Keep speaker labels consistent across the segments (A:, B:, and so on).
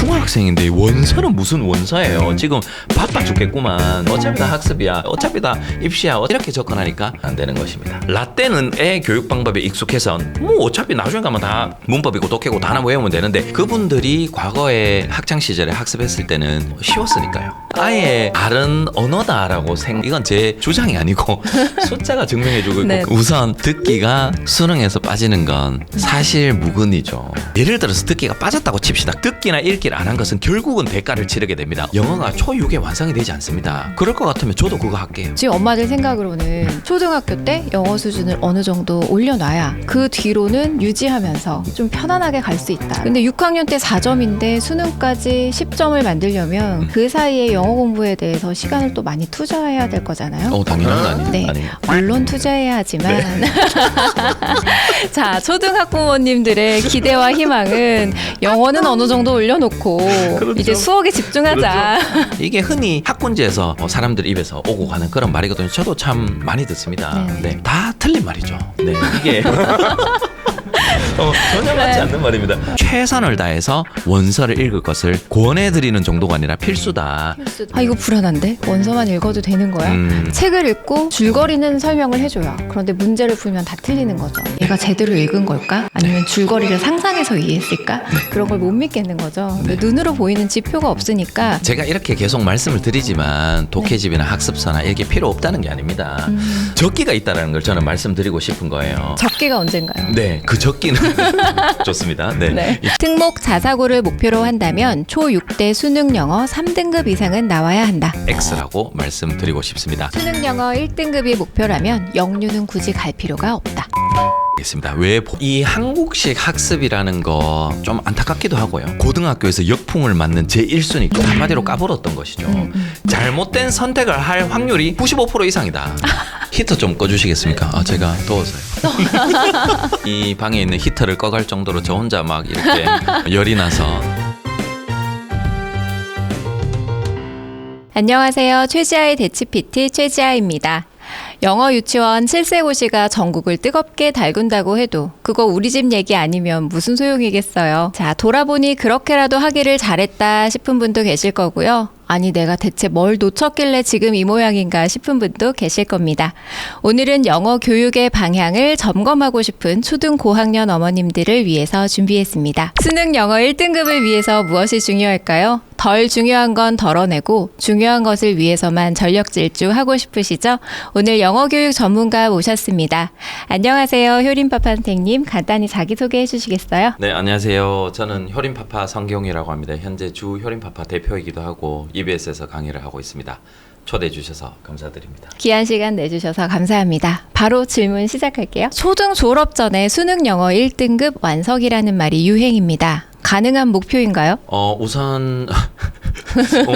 A: 중학생인데 원서는 무슨 원서예요. 지금 바빠 죽겠구만. 어차피 다 학습이야. 어차피 다 입시야. 이렇게 접근하니까 안 되는 것입니다. 라떼는 애 교육 방법에 익숙해서 뭐 어차피 나중에 가면 다 문법이고 독해고 다 하나 외우면 되는데 그분들이 과거에 학창 시절에 학습했을 때는 쉬웠으니까요. 아예 다른 언어다라고 이건 제 주장이 아니고 숫자가 증명해주고 있고
B: 네.
A: 우선 듣기가 수능에서 빠지는 건 사실 무근이죠. 예를 들어서 듣기가 빠졌다고 칩시다. 듣기나 읽기를 안 한 것은 결국은 대가를 치르게 됩니다. 영어가 초6에 완성이 되지 않습니다. 그럴 것 같으면 저도 그거 할게요.
B: 지금 엄마들 생각으로는 초등학교 때 영어 수준을 어느 정도 올려놔야 그 뒤로는 유지하면서 좀 편안하게 갈 수 있다. 근데 6학년 때 4점인데 수능까지 10점을 만들려면 그 사이에 영어 공부에 대해서 시간을 또 많이 투자해야 될 거잖아요.
A: 당연한 거 아니에요?
B: 네,
A: 아니에요.
B: 물론 투자해야 하지만 자, 초등학부모님들의 기대와 희망은 영어는 어느 정도 올려놓고
A: 그렇죠.
B: 이제 수학에 집중하자.
A: 이게 흔히 학군지에서 사람들 입에서 오고 가는 그런 말이거든요. 저도 참 많이 듣습니다.
B: 네.
A: 네, 다 틀린 말이죠. 네, 이게 전혀 맞지 않는 말입니다. 최선을 다해서 원서를 읽을 것을 권해드리는 정도가 아니라 필수다.
B: 아, 이거 불안한데? 원서만 읽어도 되는 거야? 책을 읽고 줄거리는 설명을 해줘요. 그런데 문제를 풀면 다 틀리는 거죠. 얘가 제대로 읽은 걸까? 아니면 줄거리를 상상해서 이해했을까? 그런 걸 못 믿겠는 거죠. 근데 눈으로 보이는 지표가 없으니까
A: 제가 이렇게 계속 말씀을 드리지만 독해집이나 학습서나 이게 필요 없다는 게 아닙니다. 적기가 있다는 걸 저는 말씀드리고 싶은 거예요.
B: 적기가 언젠가요?
A: 네, 그 적기는 좋습니다. 네.
B: 네. 특목 자사고를 목표로 한다면 초6 때 수능 영어 3등급 이상은 나와야 한다.
A: X라고 말씀드리고 싶습니다.
B: 수능 영어 1등급이 목표라면 영유는 굳이 갈 필요가 없다.
A: 겠습니다. 왜 이 한국식 학습이라는 거 좀 안타깝기도 하고요. 고등학교에서 역풍을 맞는 제1순위 한마디로 까불었던 것이죠. 잘못된 선택을 할 확률이 95% 이상이다. 히터 좀 꺼주시겠습니까? 제가 더워서요. 이 방에 있는 히터를 꺼갈 정도로 저 혼자 막 이렇게 열이 나서.
B: 안녕하세요. 최지아의 대치 PT 최지아입니다. 영어 유치원 7세 고시가 전국을 뜨겁게 달군다고 해도 그거 우리 집 얘기 아니면 무슨 소용이겠어요. 자, 돌아보니 그렇게라도 하기를 잘했다 싶은 분도 계실 거고요. 아니, 내가 대체 뭘 놓쳤길래 지금 이 모양인가 싶은 분도 계실 겁니다. 오늘은 영어 교육의 방향을 점검하고 싶은 초등 고학년 어머님들을 위해서 준비했습니다. 수능 영어 1등급을 위해서 무엇이 중요할까요? 덜 중요한 건 덜어내고 중요한 것을 위해서만 전력 질주하고 싶으시죠? 오늘 영어 교육 전문가 모셨습니다. 안녕하세요. 효린파파 선생님, 간단히 자기소개해 주시겠어요?
A: 네, 안녕하세요. 저는 효린파파 성경이라고 합니다. 현재 주 효린파파 대표이기도 하고 EBS에서 강의를 하고 있습니다. 초대해 주셔서 감사드립니다.
B: 귀한 시간 내주셔서 감사합니다. 바로 질문 시작할게요. 초등 졸업 전에 수능 영어 1등급 완석이라는 말이 유행입니다. 가능한 목표인가요?
A: 우선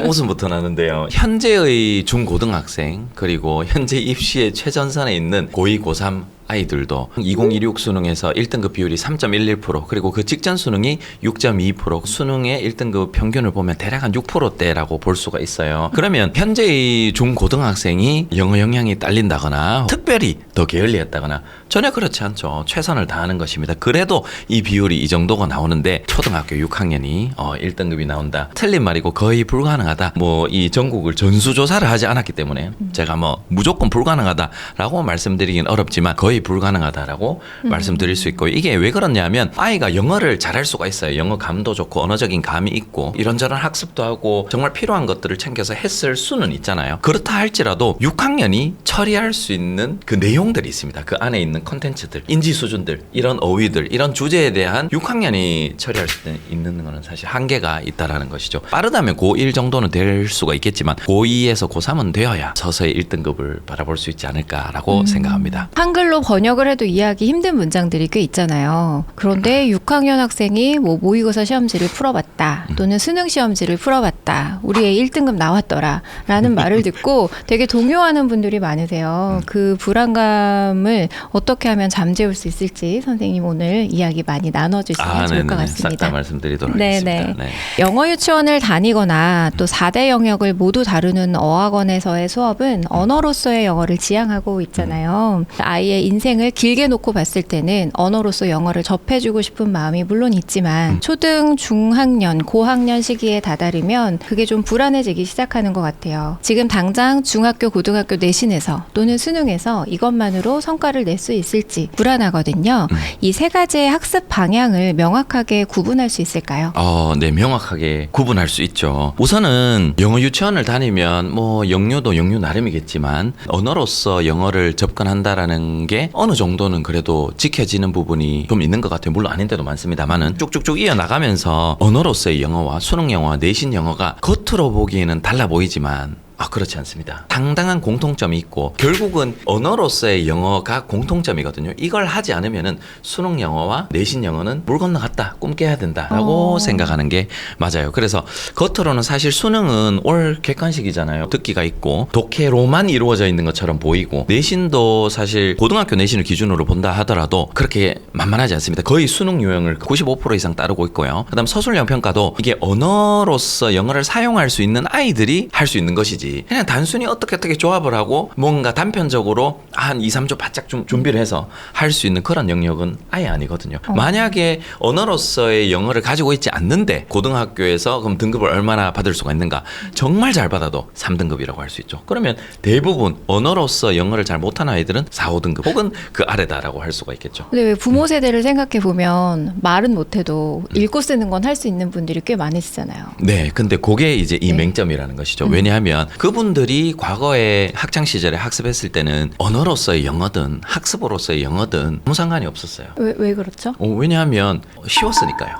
A: 웃음부터 나는데요. 현재의 중고등학생 그리고 현재 입시의 최전선에 있는 고2, 고3 아이들도 2016 수능에서 1등급 비율이 3.11% 그리고 그 직전 수능이 6.2% 수능의 1등급 평균을 보면 대략 한 6%대라고 볼 수가 있어요. 그러면 현재의 중고등학생이 영어 역량이 딸린다거나 특별히 더 게을리했다거나 전혀 그렇지 않죠. 최선을 다하는 것입니다. 그래도 이 비율이 이 정도가 나오는데 초등학교 6학년이 1등급이 나온다. 틀린 말이고 거의 불가능하다. 뭐 이 전국을 전수조사를 하지 않았기 때문에 제가 뭐 무조건 불가능하다라고 말씀드리긴 어렵지만 거의 불가능하다라고 말씀드릴 수 있고 이게 왜 그러냐면 아이가 영어를 잘할 수가 있어요. 영어 감도 좋고 언어적인 감이 있고 이런저런 학습도 하고 정말 필요한 것들을 챙겨서 했을 수는 있잖아요. 그렇다 할지라도 6학년이 처리할 수 있는 그 내용들이 있습니다. 그 안에 있는 컨텐츠들, 인지 수준들, 이런 어휘들, 이런 주제에 대한 6학년이 처리할 수 있는 거는 사실 한계가 있다라는 것이죠. 빠르다면 고1 정도는 될 수가 있겠지만 고2에서 고3은 되어야 서서히 1등급을 바라볼 수 있지 않을까라고 생각합니다.
B: 한글로 번역을 해도 이해하기 힘든 문장들이 꽤 있잖아요. 그런데 6학년 학생이 뭐 모의고사 시험지를 풀어봤다 또는 수능 시험지를 풀어봤다 우리 애 1등급 나왔더라 라는 말을 듣고 되게 동요하는 분들이 많으세요. 그 불안감을 어떻게 하면 잠재울 수 있을지 선생님 오늘 이야기 많이 나눠주시면 좋을 것 같습니다.
A: 싹 다 말씀드리도록
B: 네네.
A: 하겠습니다. 네.
B: 영어 유치원을 다니거나 또 4대 영역을 모두 다루는 어학원에서의 수업은 언어로서의 영어를 지향하고 있잖아요. 아이의 인생을 길게 놓고 봤을 때는 언어로서 영어를 접해주고 싶은 마음이 물론 있지만 초등, 중학년, 고학년 시기에 다다르면 그게 좀 불안해지기 시작하는 것 같아요. 지금 당장 중학교, 고등학교 내신에서 또는 수능에서 이것만으로 성과를 낼 수 있을지 불안하거든요. 이 세 가지의 학습 방향을 명확하게 구분할 수 있을까요?
A: 네, 명확하게 구분할 수 있죠. 우선은 영어 유치원을 다니면 뭐 영유도 영유 나름이겠지만 언어로서 영어를 접근한다라는 게 어느 정도는 그래도 지켜지는 부분이 좀 있는 것 같아요. 물론 아닌데도 많습니다만은 쭉쭉쭉 이어나가면서 언어로서의 영어와 수능 영어와 내신 영어가 겉으로 보기에는 달라 보이지만 그렇지 않습니다. 상당한 공통점이 있고 결국은 언어로서의 영어가 공통점이거든요. 이걸 하지 않으면은 수능 영어와 내신 영어는 물 건너갔다, 꿈 깨야 된다라고 생각하는 게 맞아요. 그래서 겉으로는 사실 수능은 올 객관식이잖아요. 듣기가 있고 독해로만 이루어져 있는 것처럼 보이고 내신도 사실 고등학교 내신을 기준으로 본다 하더라도 그렇게 만만하지 않습니다. 거의 수능 유형을 95% 이상 따르고 있고요. 그다음 서술형 평가도 이게 언어로서 영어를 사용할 수 있는 아이들이 할 수 있는 것이지 그냥 단순히 어떻게 조합을 하고 뭔가 단편적으로 한 2, 3조 바짝 좀 준비를 해서 할 수 있는 그런 영역은 아예 아니거든요. 만약에 언어로서의 영어를 가지고 있지 않는데 고등학교에서 그럼 등급을 얼마나 받을 수가 있는가? 정말 잘 받아도 3등급이라고 할 수 있죠. 그러면 대부분 언어로서 영어를 잘 못하는 아이들은 4, 5등급 혹은 그 아래다라고 할 수가 있겠죠.
B: 근데 왜 부모 세대를 생각해 보면 말은 못해도 읽고 쓰는 건 할 수 있는 분들이 꽤 많으시잖아요.
A: 네, 근데 그게 이제 이 맹점이라는 것이죠. 왜냐하면 그분들이 과거에 학창 시절에 학습했을 때는 언어로서의 영어든 학습으로서의 영어든 아무 상관이 없었어요.
B: 왜 그렇죠?
A: 왜냐하면 쉬웠으니까요.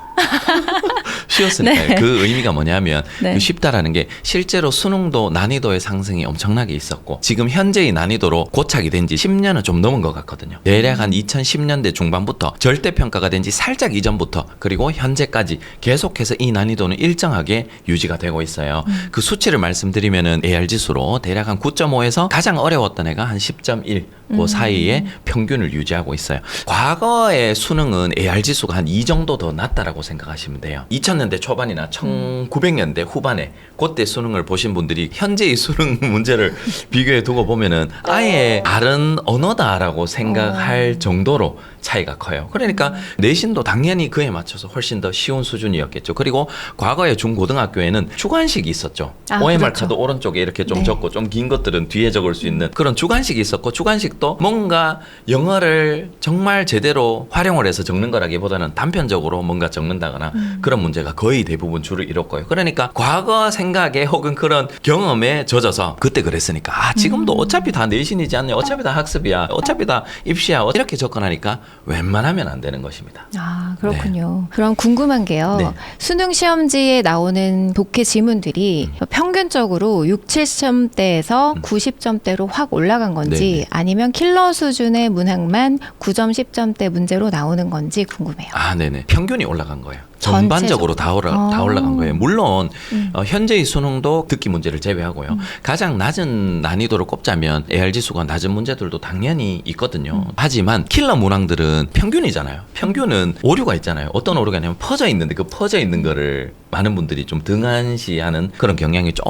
A: 쉬웠으니까요.
B: 네.
A: 그 의미가 뭐냐면
B: 네.
A: 그 쉽다라는 게 실제로 수능도 난이도의 상승이 엄청나게 있었고 지금 현재의 난이도로 고착이 된 지 10년은 좀 넘은 것 같거든요. 대략 한 2010년대 중반부터 절대평가가 된 지 살짝 이전부터 그리고 현재까지 계속해서 이 난이도는 일정하게 유지가 되고 있어요. 그 수치를 말씀드리면은 AR 지수로 대략 한 9.5에서 가장 어려웠던 애가 한 10.1 그 사이에 평균을 유지하고 있어요. 과거의 수능은 AR 지수가 한 2 정도 더 낮다라고 생각하시면 돼요. 2000년대 초반이나 1900년대 후반에 그때 수능을 보신 분들이 현재의 수능 문제를 비교해 두고 보면은 아예 다른 언어다라고 생각할 정도로 차이가 커요. 그러니까 내신도 당연히 그에 맞춰서 훨씬 더 쉬운 수준이었겠죠. 그리고 과거의 중고등학교에는 주관식이 있었죠. OMR
B: 그렇죠.
A: 카드 오른쪽에 이렇게 좀
B: 네.
A: 적고 좀 긴 것들은 뒤에 적을 수 있는 그런 주관식이 있었고 주관식도 뭔가 영어를 정말 제대로 활용을 해서 적는 거라기보다는 단편적으로 뭔가 적는다거나 그런 문제가 거의 대부분 줄을 이뤘고요. 그러니까 과거 생각에 혹은 그런 경험에 젖어서 그때 그랬으니까 지금도 어차피 다 내신이지 않냐 어차피 다 학습이야 어차피 다 입시야 이렇게 접근하니까 웬만하면 안 되는 것입니다.
B: 그렇군요. 그럼 궁금한 게요.
A: 네.
B: 수능 시험지에 나오는 독해 지문들이 평균적으로 6, 7점대에서 90점대로 확 올라간 건지
A: 네네.
B: 아니면 킬러 수준의 문항만 9점, 10점대 문제로 나오는 건지 궁금해요.
A: 네네. 평균이 올라간 거예요. 전반적으로 다 올라간 거예요. 물론 현재의 수능도 듣기 문제를 제외하고요. 가장 낮은 난이도를 꼽자면 AR 지수가 낮은 문제들도 당연히 있거든요. 하지만 킬러 문항들은 평균이잖아요. 평균은 오류가 있잖아요. 어떤 오류가 있냐면 퍼져 있는데 그 퍼져 있는 거를 많은 분들이 좀 등한시하는 그런 경향이 있죠.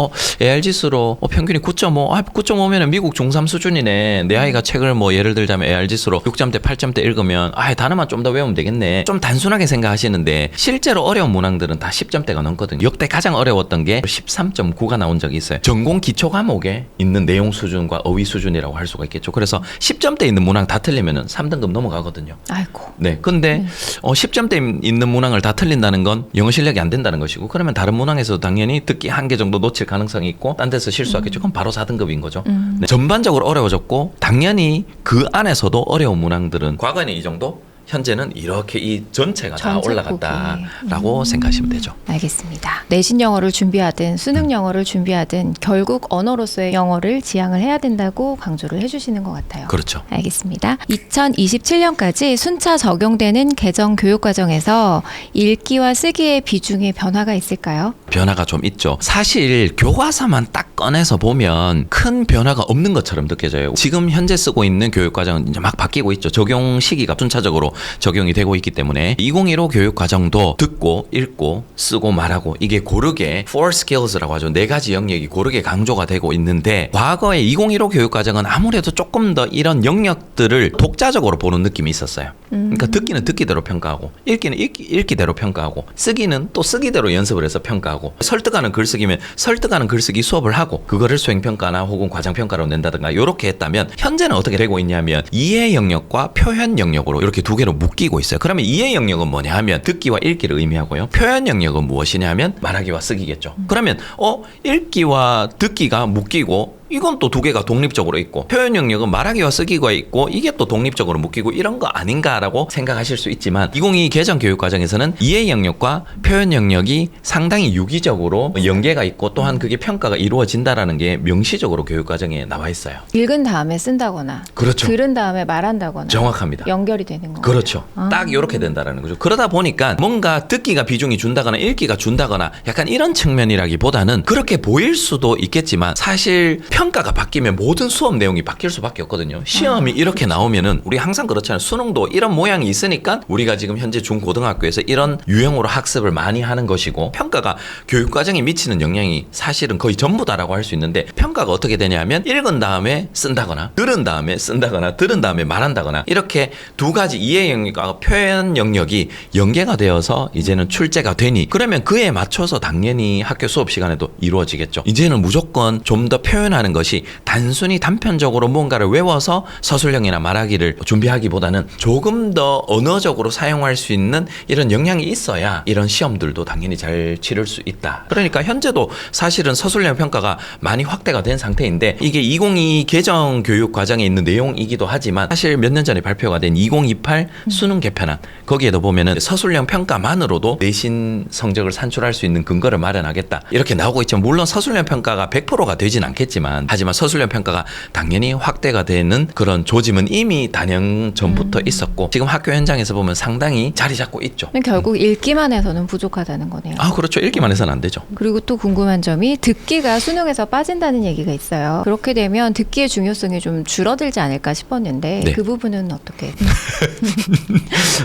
A: AR 지수로 평균이 9.5, 9.5면은 미국 중3 수준이네. 내 아이가 책을 뭐 예를 들자면 AR 지수로 6점대, 8점대 읽으면 단어만 좀 더 외우면 되겠네. 좀 단순하게 생각하시는데 실제로 어려운 문항들은 다 10점대가 넘거든요. 역대 가장 어려웠던 게 13.9가 나온 적이 있어요. 전공 기초 과목에 있는 내용 수준과 어휘 수준이라고 할 수가 있겠죠. 그래서 10점대 있는 문항 다 틀리면은 3등급 넘어가거든요.
B: 아이고.
A: 네. 근데 10점대 있는 문항을 다 틀린다는 건 영어 실력이 안 된다는 것이고 그러면 다른 문항에서도 당연히 듣기 한 개 정도 놓칠 가능성이 있고 딴 데서 실수하겠죠. 그럼 바로 4등급인 거죠. 네. 전반적으로 어려워졌고 당연히 그 안에서도 어려운 문항들은 과거에는 이 정도 현재는 이렇게 이 전체가 다
B: 전체
A: 올라갔다라고 생각하시면 되죠.
B: 알겠습니다. 내신 영어를 준비하든 수능 영어를 준비하든 결국 언어로서의 영어를 지향을 해야 된다고 강조를 해주시는 것 같아요.
A: 그렇죠.
B: 알겠습니다. 2027년까지 순차 적용되는 개정 교육과정에서 읽기와 쓰기의 비중에 변화가 있을까요?
A: 변화가 좀 있죠. 사실 교과서만 딱 꺼내서 보면 큰 변화가 없는 것처럼 느껴져요. 지금 현재 쓰고 있는 교육과정은 이제 막 바뀌고 있죠. 적용 시기가 순차적으로 적용이 되고 있기 때문에 2015 교육과정도 듣고 읽고 쓰고 말하고 이게 고르게 four skills라고 하죠. 4가지 영역이 고르게 강조가 되고 있는데 과거에 2015 교육과정은 아무래도 조금 더 이런 영역들을 독자적으로 보는 느낌이 있었어요. 그러니까 듣기는 듣기대로 평가하고 읽기는 읽기대로 평가하고 쓰기는 또 쓰기대로 연습을 해서 평가하고 설득하는 글쓰기면 설득하는 글쓰기 수업을 하고 그거를 수행평가나 혹은 과정평가로 낸다든가 이렇게 했다면 현재는 어떻게 되고 있냐면 이해 영역과 표현 영역으로 이렇게 두 개로 묶이고 있어요. 그러면 이해 영역은 뭐냐 하면 듣기와 읽기를 의미하고요. 표현 영역은 무엇이냐 하면 말하기와 쓰기겠죠. 그러면 읽기와 듣기가 묶이고 이건 또 두 개가 독립적으로 있고 표현 영역은 말하기와 쓰기가 있고 이게 또 독립적으로 묶이고 이런 거 아닌가라고 생각하실 수 있지만 2022 개정 교육과정에서는 이해 영역과 표현 영역이 상당히 유기적으로 연계가 있고 또한 그게 평가가 이루어진다라는 게 명시적으로 교육과정에 나와 있어요.
B: 읽은 다음에 쓴다거나
A: 그렇죠.
B: 들은 다음에 말한다거나
A: 정확합니다.
B: 연결이 되는 거.
A: 그렇죠. 딱 이렇게 된다라는 거죠. 그러다 보니까 뭔가 듣기가 비중이 준다거나 읽기가 준다거나 약간 이런 측면이라기보다는 그렇게 보일 수도 있겠지만 사실 평가가 바뀌면 모든 수업 내용이 바뀔 수밖에 없거든요. 시험이 이렇게 나오면은 우리 항상 그렇잖아요. 수능도 이런 모양이 있으니까 우리가 지금 현재 중고등학교에서 이런 유형으로 학습을 많이 하는 것이고 평가가 교육과정에 미치는 영향이 사실은 거의 전부다라고 할 수 있는데 평가가 어떻게 되냐면 읽은 다음에 쓴다거나 들은 다음에 쓴다거나 들은 다음에 말한다거나 이렇게 두 가지 이해 영역과 표현 영역이 연계가 되어서 이제는 출제가 되니 그러면 그에 맞춰서 당연히 학교 수업 시간에도 이루어지겠죠. 이제는 무조건 좀 더 표현하는 것이 단순히 단편적으로 뭔가를 외워서 서술형이나 말하기를 준비하기보다는 조금 더 언어적으로 사용할 수 있는 이런 역량이 있어야 이런 시험들도 당연히 잘 치를 수 있다. 그러니까 현재도 사실은 서술형 평가가 많이 확대가 된 상태인데 이게 2022 개정 교육 과정에 있는 내용이기도 하지만 사실 몇 년 전에 발표가 된 2028 수능 개편안 거기에도 보면은 서술형 평가만으로도 내신 성적을 산출할 수 있는 근거를 마련하겠다 이렇게 나오고 있지만 물론 서술형 평가가 100%가 되진 않겠지만 하지만 서술형 평가가 당연히 확대가 되는 그런 조짐은 이미 단행 전부터 있었고 지금 학교 현장에서 보면 상당히 자리 잡고 있죠.
B: 결국 읽기만 해서는 부족하다는 거네요.
A: 아 그렇죠. 읽기만 해서는 안 되죠.
B: 그리고 또 궁금한 점이 듣기가 수능에서 빠진다는 얘기가 있어요. 그렇게 되면 듣기의 중요성이 좀 줄어들지 않을까 싶었는데
A: 네.
B: 그 부분은 어떻게?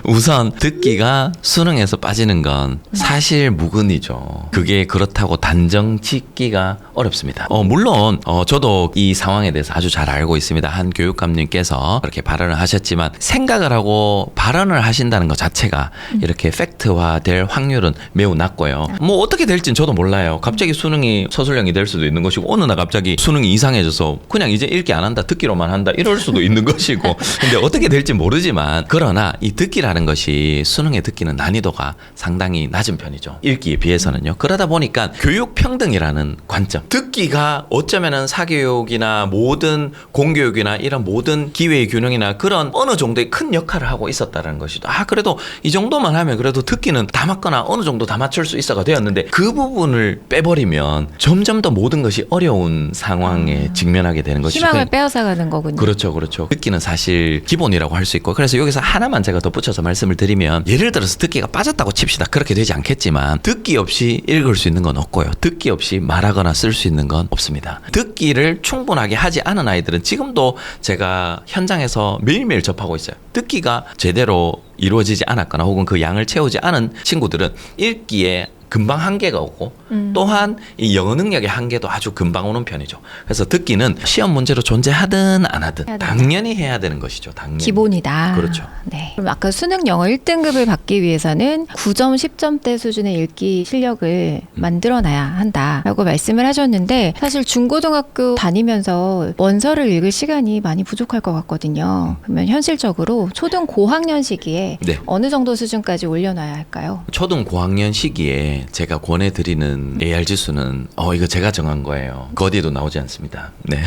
A: 우선 듣기가 수능에서 빠지는 건 사실 무근이죠. 그게 그렇다고 단정 짓기가 어렵습니다. 물론 저도 이 상황에 대해서 아주 잘 알고 있습니다. 한 교육감님께서 그렇게 발언을 하셨지만 생각을 하고 발언을 하신다는 것 자체가 이렇게 팩트화될 확률은 매우 낮고요. 뭐 어떻게 될진 저도 몰라요. 갑자기 수능이 서술형이 될 수도 있는 것이고 어느 날 갑자기 수능이 이상해져서 그냥 이제 읽기 안 한다 듣기로만 한다 이럴 수도 있는 것이고 근데 어떻게 될지 모르지만 그러나 이 듣기라는 것이 수능에 듣기는 난이도가 상당히 낮은 편이죠. 읽기에 비해서는요. 그러다 보니까 교육평등이라는 관점 듣기가 어쩌면은 사교육이나 모든 공교육이나 이런 모든 기회의 균형이나 그런 어느 정도의 큰 역할을 하고 있었다는 것이죠. 그래도 이 정도만 하면 그래도 듣기는 다 맞거나 어느 정도 다 맞출 수 있어가 되었는데 그 부분을 빼버리면 점점 더 모든 것이 어려운 상황에 직면하게 되는 것이죠.
B: 희망을 빼앗아가는 거군요.
A: 그렇죠. 듣기는 사실 기본이라고 할 수 있고 그래서 여기서 하나만 제가 덧붙여서 말씀을 드리면 예를 들어서 듣기가 빠졌다고 칩시다. 그렇게 되지 않겠지만 듣기 없이 읽을 수 있는 건 없고요. 듣기 없이 말하거나 쓸 수 있는 건 없습니다. 듣기를 충분하게 하지 않은 아이들은 지금도 제가 현장에서 매일매일 접하고 있어요. 듣기가 제대로 이루어지지 않았거나 혹은 그 양을 채우지 않은 친구들은 읽기에 금방 한계가 오고 또한 이 영어 능력의 한계도 아주 금방 오는 편이죠. 그래서 듣기는 시험 문제로 존재하든 안 하든 당연히 해야 되는 것이죠. 당연히.
B: 기본이다.
A: 그렇죠.
B: 네. 그럼 아까 수능 영어 1등급을 받기 위해서는 9점, 10점대 수준의 읽기 실력을 만들어놔야 한다라고 말씀을 하셨는데 사실 중고등학교 다니면서 원서를 읽을 시간이 많이 부족할 것 같거든요. 그러면 현실적으로 초등 고학년 시기에
A: 네.
B: 어느 정도 수준까지 올려놔야 할까요?
A: 초등 고학년 시기에 제가 권해드리는 AR 지수는 이거 제가 정한 거예요. 그 어디에도 나오지 않습니다. 네.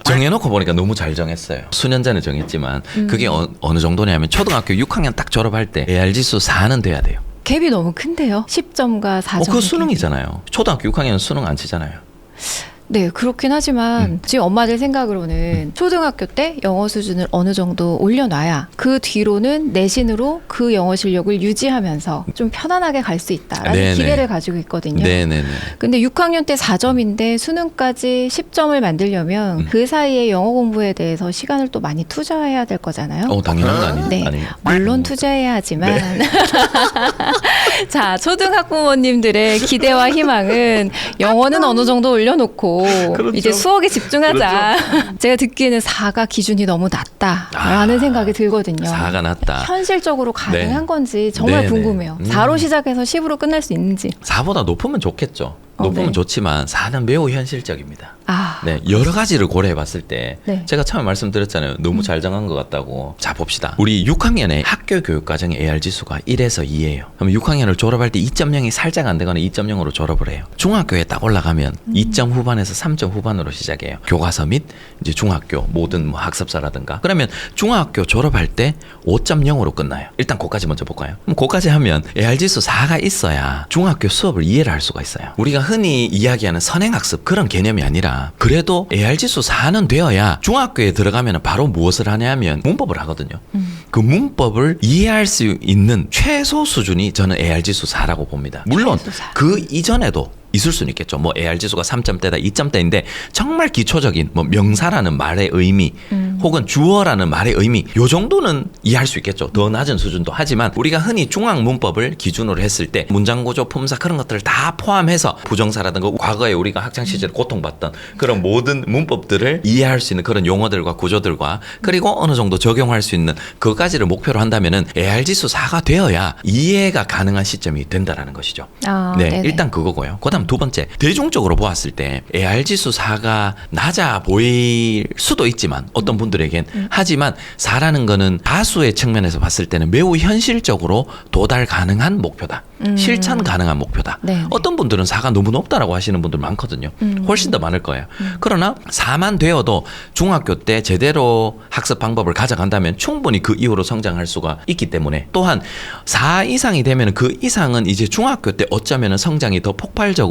A: 정해놓고 보니까 너무 잘 정했어요. 수년 전에 정했지만 그게 어느 정도냐면 초등학교 6학년 딱 졸업할 때 AR 지수 4는 돼야 돼요.
B: 갭이 너무 큰데요? 10점과 4점.
A: 그거 수능이잖아요. 초등학교 6학년은 수능 안 치잖아요.
B: 네, 그렇긴 하지만 지금 엄마들 생각으로는 초등학교 때 영어 수준을 어느 정도 올려놔야 그 뒤로는 내신으로 그 영어 실력을 유지하면서 좀 편안하게 갈 수 있다라는
A: 네네.
B: 기대를 가지고 있거든요.
A: 네네네.
B: 근데 6학년 때 4점인데 수능까지 10점을 만들려면 그 사이에 영어 공부에 대해서 시간을 또 많이 투자해야 될 거잖아요.
A: 당연한 거 아니에요?
B: 네,
A: 아니에요.
B: 물론 투자해야 하지만 자, 초등학부모님들의 기대와 희망은 영어는 어느 정도 올려놓고
A: 그렇죠.
B: 이제 수학에 집중하자. 제가 듣기에는 4가 기준이 너무 낮다라는 생각이 들거든요.
A: 4가 낮다.
B: 현실적으로 가능한
A: 네.
B: 건지 정말
A: 네네.
B: 궁금해요. 4로 시작해서 10으로 끝날 수 있는지.
A: 4보다 높으면 좋겠죠. 높으면
B: 네.
A: 좋지만 4는 매우 현실적입니다.
B: 아,
A: 네, 여러 가지를 고려해 봤을 때
B: 네.
A: 제가 처음에 말씀드렸잖아요. 너무 잘 정한 것 같다고. 자, 봅시다. 우리 6학년에 학교 교육 과정의 AR 지수가 1에서 2예요. 그럼 6학년을 졸업할 때 2.0이 살짝 안 되거나 2.0으로 졸업을 해요. 중학교에 딱 올라가면 2점 후반에서 3점 후반으로 시작해요. 교과서 및 이제 중학교 모든 뭐 학습사라든가. 그러면 중학교 졸업할 때 5.0으로 끝나요. 일단 그까지 먼저 볼까요? 그럼 그까지 하면 AR 지수 4가 있어야 중학교 수업을 이해를 할 수가 있어요. 우리가 흔히 이야기하는 선행학습 그런 개념이 아니라 그래도 AR 지수 4는 되어야 중학교에 들어가면 바로 무엇을 하냐면 문법을 하거든요. 그 문법을 이해할 수 있는 최소 수준이 저는 AR 지수 4라고 봅니다. 물론
B: 최소 4.
A: 그 이전에도 있을 수는 있겠죠. 뭐 AR 지수가 3점대다, 2점대인데 정말 기초적인 뭐 명사라는 말의 의미 혹은 주어라는 말의 의미 요 정도는 이해할 수 있겠죠. 더 낮은 수준도 하지만 우리가 흔히 중앙 문법을 기준으로 했을 때 문장 구조, 품사 그런 것들을 다 포함해서 부정사라든가 과거에 우리가 학창 시절에 고통받던 그런 모든 문법들을 이해할 수 있는 그런 용어들과 구조들과 그리고 어느 정도 적용할 수 있는 그까지를 목표로 한다면은 AR 지수 4가 되어야 이해가 가능한 시점이 된다라는 것이죠.
B: 아,
A: 네,
B: 네네.
A: 일단 그거고요. 그다음 두 번째, 대중적으로 보았을 때 AR 지수 4가 낮아 보일 수도 있지만 어떤 분들에겐 하지만 4라는 거는 다수의 측면에서 봤을 때는 매우 현실적으로 도달 가능한 목표다. 실천 가능한 목표다.
B: 네네.
A: 어떤 분들은 4가 너무 높다라고 하시는 분들 많거든요. 훨씬 더 많을 거예요. 그러나 4만 되어도 중학교 때 제대로 학습 방법을 가져간다면 충분히 그 이후로 성장할 수가 있기 때문에 또한 4 이상이 되면 그 이상은 이제 중학교 때 어쩌면 성장이 더 폭발적으로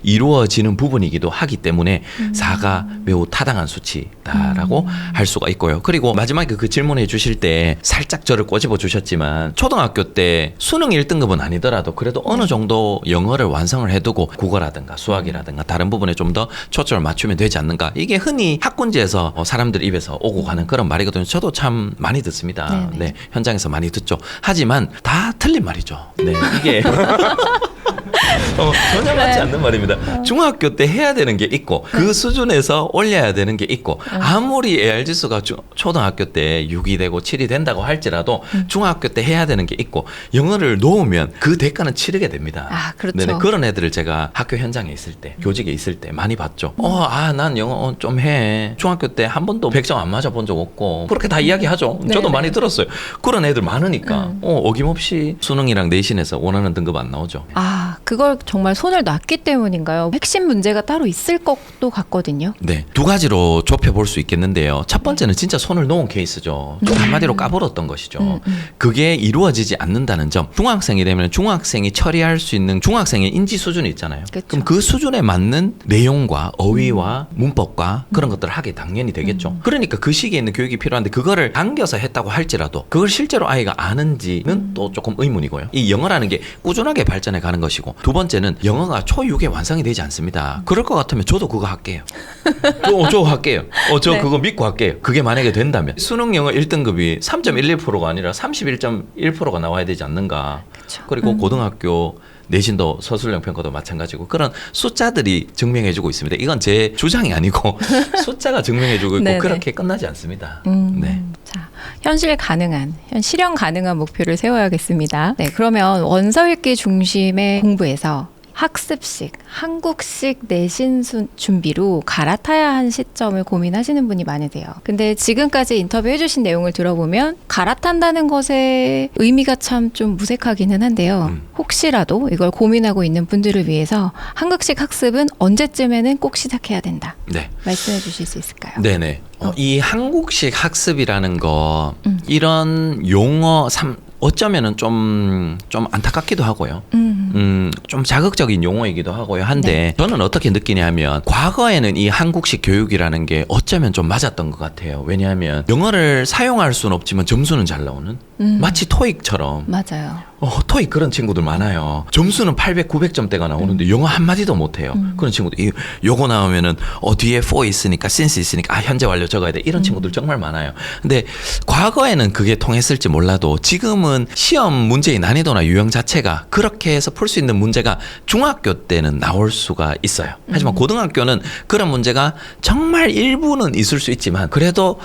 A: 이루어지는 부분이기도 하기 때문에 4가 매우 타당한 수치다라고 할 수가 있고요. 그리고 마지막에 그 질문해 주실 때 살짝 저를 꼬집어 주셨지만 초등학교 때 수능 1등급은 아니더라도 그래도 어느 정도 영어를 완성을 해두고 국어라든가 수학이라든가 다른 부분에 좀 더 초점을 맞추면 되지 않는가. 이게 흔히 학군지에서 사람들 입에서 오고 가는 그런 말이거든요. 저도 참 많이 듣습니다.
B: 네네.
A: 네, 현장에서 많이 듣죠. 하지만 다 틀린 말이죠. 네, 이게 전혀 맞지 않는 말입니다. 중학교 때 해야 되는 게 있고 그 수준에서 올려야 되는 게 있고 아무리 AR 지수가 초등학교 때 6이 되고 7이 된다고 할지라도 중학교 때 해야 되는 게 있고 영어를 놓으면 그 대가는 치르게 됩니다.
B: 아, 그렇죠.
A: 네네, 그런 애들을 제가 학교 현장에 있을 때 교직에 있을 때 많이 봤죠. 난 영어 좀 해. 중학교 때 한 번도 100점 안 맞아 본 적 없고 그렇게 다 이야기하죠. 저도
B: 네네.
A: 많이 들었어요. 그런 애들 많으니까 어김없이 수능이랑 내신에서 원하는 등급 안 나오죠.
B: 아, 그걸 정말 손을 놨기 때문인가요? 핵심 문제가 따로 있을 것도 같거든요.
A: 네, 두 가지로 좁혀볼 수 있겠는데요. 첫 번째는 진짜 손을 놓은 케이스죠. 좀 한마디로 까불었던 것이죠. 그게 이루어지지 않는다는 점. 중학생이 되면 중학생이 처리할 수 있는 중학생의 인지 수준이 있잖아요.
B: 그쵸.
A: 그럼 그 수준에 맞는 내용과 어휘와 문법과 그런 것들을 하게 당연히 되겠죠. 그러니까 그 시기에 있는 교육이 필요한데 그거를 당겨서 했다고 할지라도 그걸 실제로 아이가 아는지는 또 조금 의문이고요. 이 영어라는 게 꾸준하게 발전해 가는 것이고 두 번째는 영어가 초6에 완성이 되지 않습니다. 그럴 것 같으면 저도 그거 할게요. 저 할게요. 저
B: 네.
A: 그거 믿고 할게요. 그게 만약에 된다면 수능 영어 1등급이 3.11%가 아니라 31.1%가 나와야 되지 않는가.
B: 그쵸.
A: 그리고 고등학교 내신도 서술형 평가도 마찬가지고 그런 숫자들이 증명해주고 있습니다. 이건 제 주장이 아니고 숫자가 증명해주고 있고
B: 네네.
A: 그렇게 끝나지 않습니다. 네.
B: 자, 실현 가능한 목표를 세워야겠습니다. 네, 그러면 원서 읽기 중심의 공부에서 학습식, 한국식 내신 준비로 갈아타야 한 시점을 고민하시는 분이 많으세요. 근데 지금까지 인터뷰 해주신 내용을 들어보면 갈아탄다는 것의 의미가 참 좀 무색하기는 한데요. 혹시라도 이걸 고민하고 있는 분들을 위해서 한국식 학습은 언제쯤에는 꼭 시작해야 된다.
A: 네.
B: 말씀해 주실 수 있을까요?
A: 네네. 이 한국식 학습이라는 거 이런 용어 어쩌면은 좀 안타깝기도 하고요. 좀 자극적인 용어이기도 하고요. 한데 저는 어떻게 느끼냐면 과거에는 이 한국식 교육이라는 게 어쩌면 좀 맞았던 것 같아요. 왜냐하면 영어를 사용할 수는 없지만 점수는 잘 나오는 마치 토익처럼
B: 맞아요.
A: 토익 그런 친구들 많아요. 점수는 800, 900점대가 나오는데 영어 한마디도 못해요. 그런 친구들 요거 나오면은 뒤에 for 있으니까 since 있으니까 현재 완료 적어야 돼. 이런 친구들 정말 많아요. 근데 과거에는 그게 통했을지 몰라도 지금은 시험 문제의 난이도나 유형 자체가 그렇게 해서 풀 수 있는 문제가 중학교 때는 나올 수가 있어요. 하지만 고등학교는 그런 문제가 정말 일부는 있을 수 있지만 그래도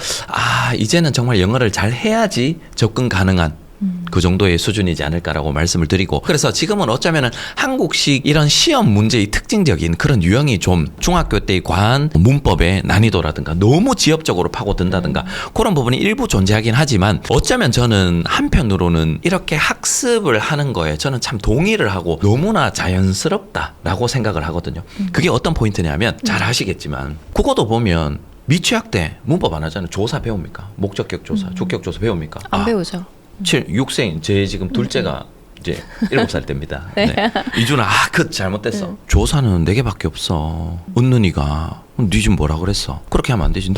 A: 이제는 정말 영어를 잘 해야지 접근 가능한 그 정도의 수준이지 않을까라고 말씀을 드리고, 그래서 지금은 어쩌면은 한국식 이런 시험 문제의 특징적인 그런 유형이 좀 중학교 때의 과한 문법의 난이도라든가 너무 지엽적으로 파고든다든가 그런 부분이 일부 존재하긴 하지만, 어쩌면 저는 한편으로는 이렇게 학습을 하는 거에 저는 참 동의를 하고 너무나 자연스럽다라고 생각을 하거든요. 그게 어떤 포인트냐면 잘 아시겠지만 국어도 보면 미취학 때 문법 안 하잖아요. 조사 배웁니까? 목적격 조사, 주격 조사 배웁니까?
B: 안 배우죠.
A: 6생 제 지금 둘째가 이제 7살 때입니다.
B: 네.
A: 이준아 그거 잘못됐어. 조사는 4개밖에 없어. 은는이가 니 지금 뭐라 그랬어? 그렇게 하면 안 되지.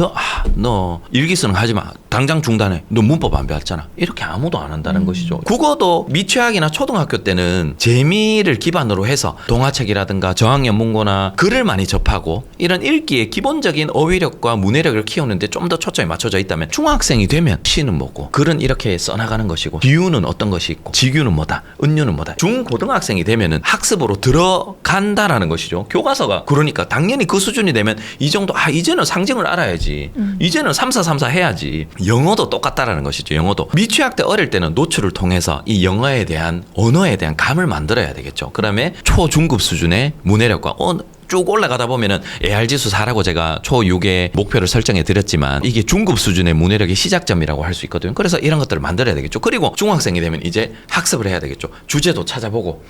A: 너 일기쓰는 거 하지 마. 당장 중단해. 너 문법 안 배웠잖아. 이렇게 아무도 안 한다는 것이죠. 국어도 미취학이나 초등학교 때는 재미를 기반으로 해서 동화책이라든가 저학년 문고나 글을 많이 접하고 이런 읽기의 기본적인 어휘력과 문해력을 키우는데 좀 더 초점이 맞춰져 있다면, 중학생이 되면 시는 뭐고 글은 이렇게 써나가는 것이고 비유는 어떤 것이 있고 직유는 뭐다, 은유는 뭐다. 중고등학생이 되면은 학습으로 들어간다라는 것이죠. 교과서가. 그러니까 당연히 그 수준이 되면 이 정도 이제는 상징을 알아야지. 이제는 3434 해야지. 영어도 똑같다라는 것이죠. 영어도 미취학 때 어릴 때는 노출을 통해서 이 영어에 대한 언어에 대한 감을 만들어야 되겠죠. 그다음에 초중급 수준의 문해력과 쭉 올라가다 보면은 AR지수 4라고 제가 초6의 목표를 설정해 드렸지만 이게 중급 수준의 문해력의 시작점이라고 할 수 있거든요. 그래서 이런 것들을 만들어야 되겠죠. 그리고 중학생이 되면 이제 학습을 해야 되겠죠. 주제도 찾아보고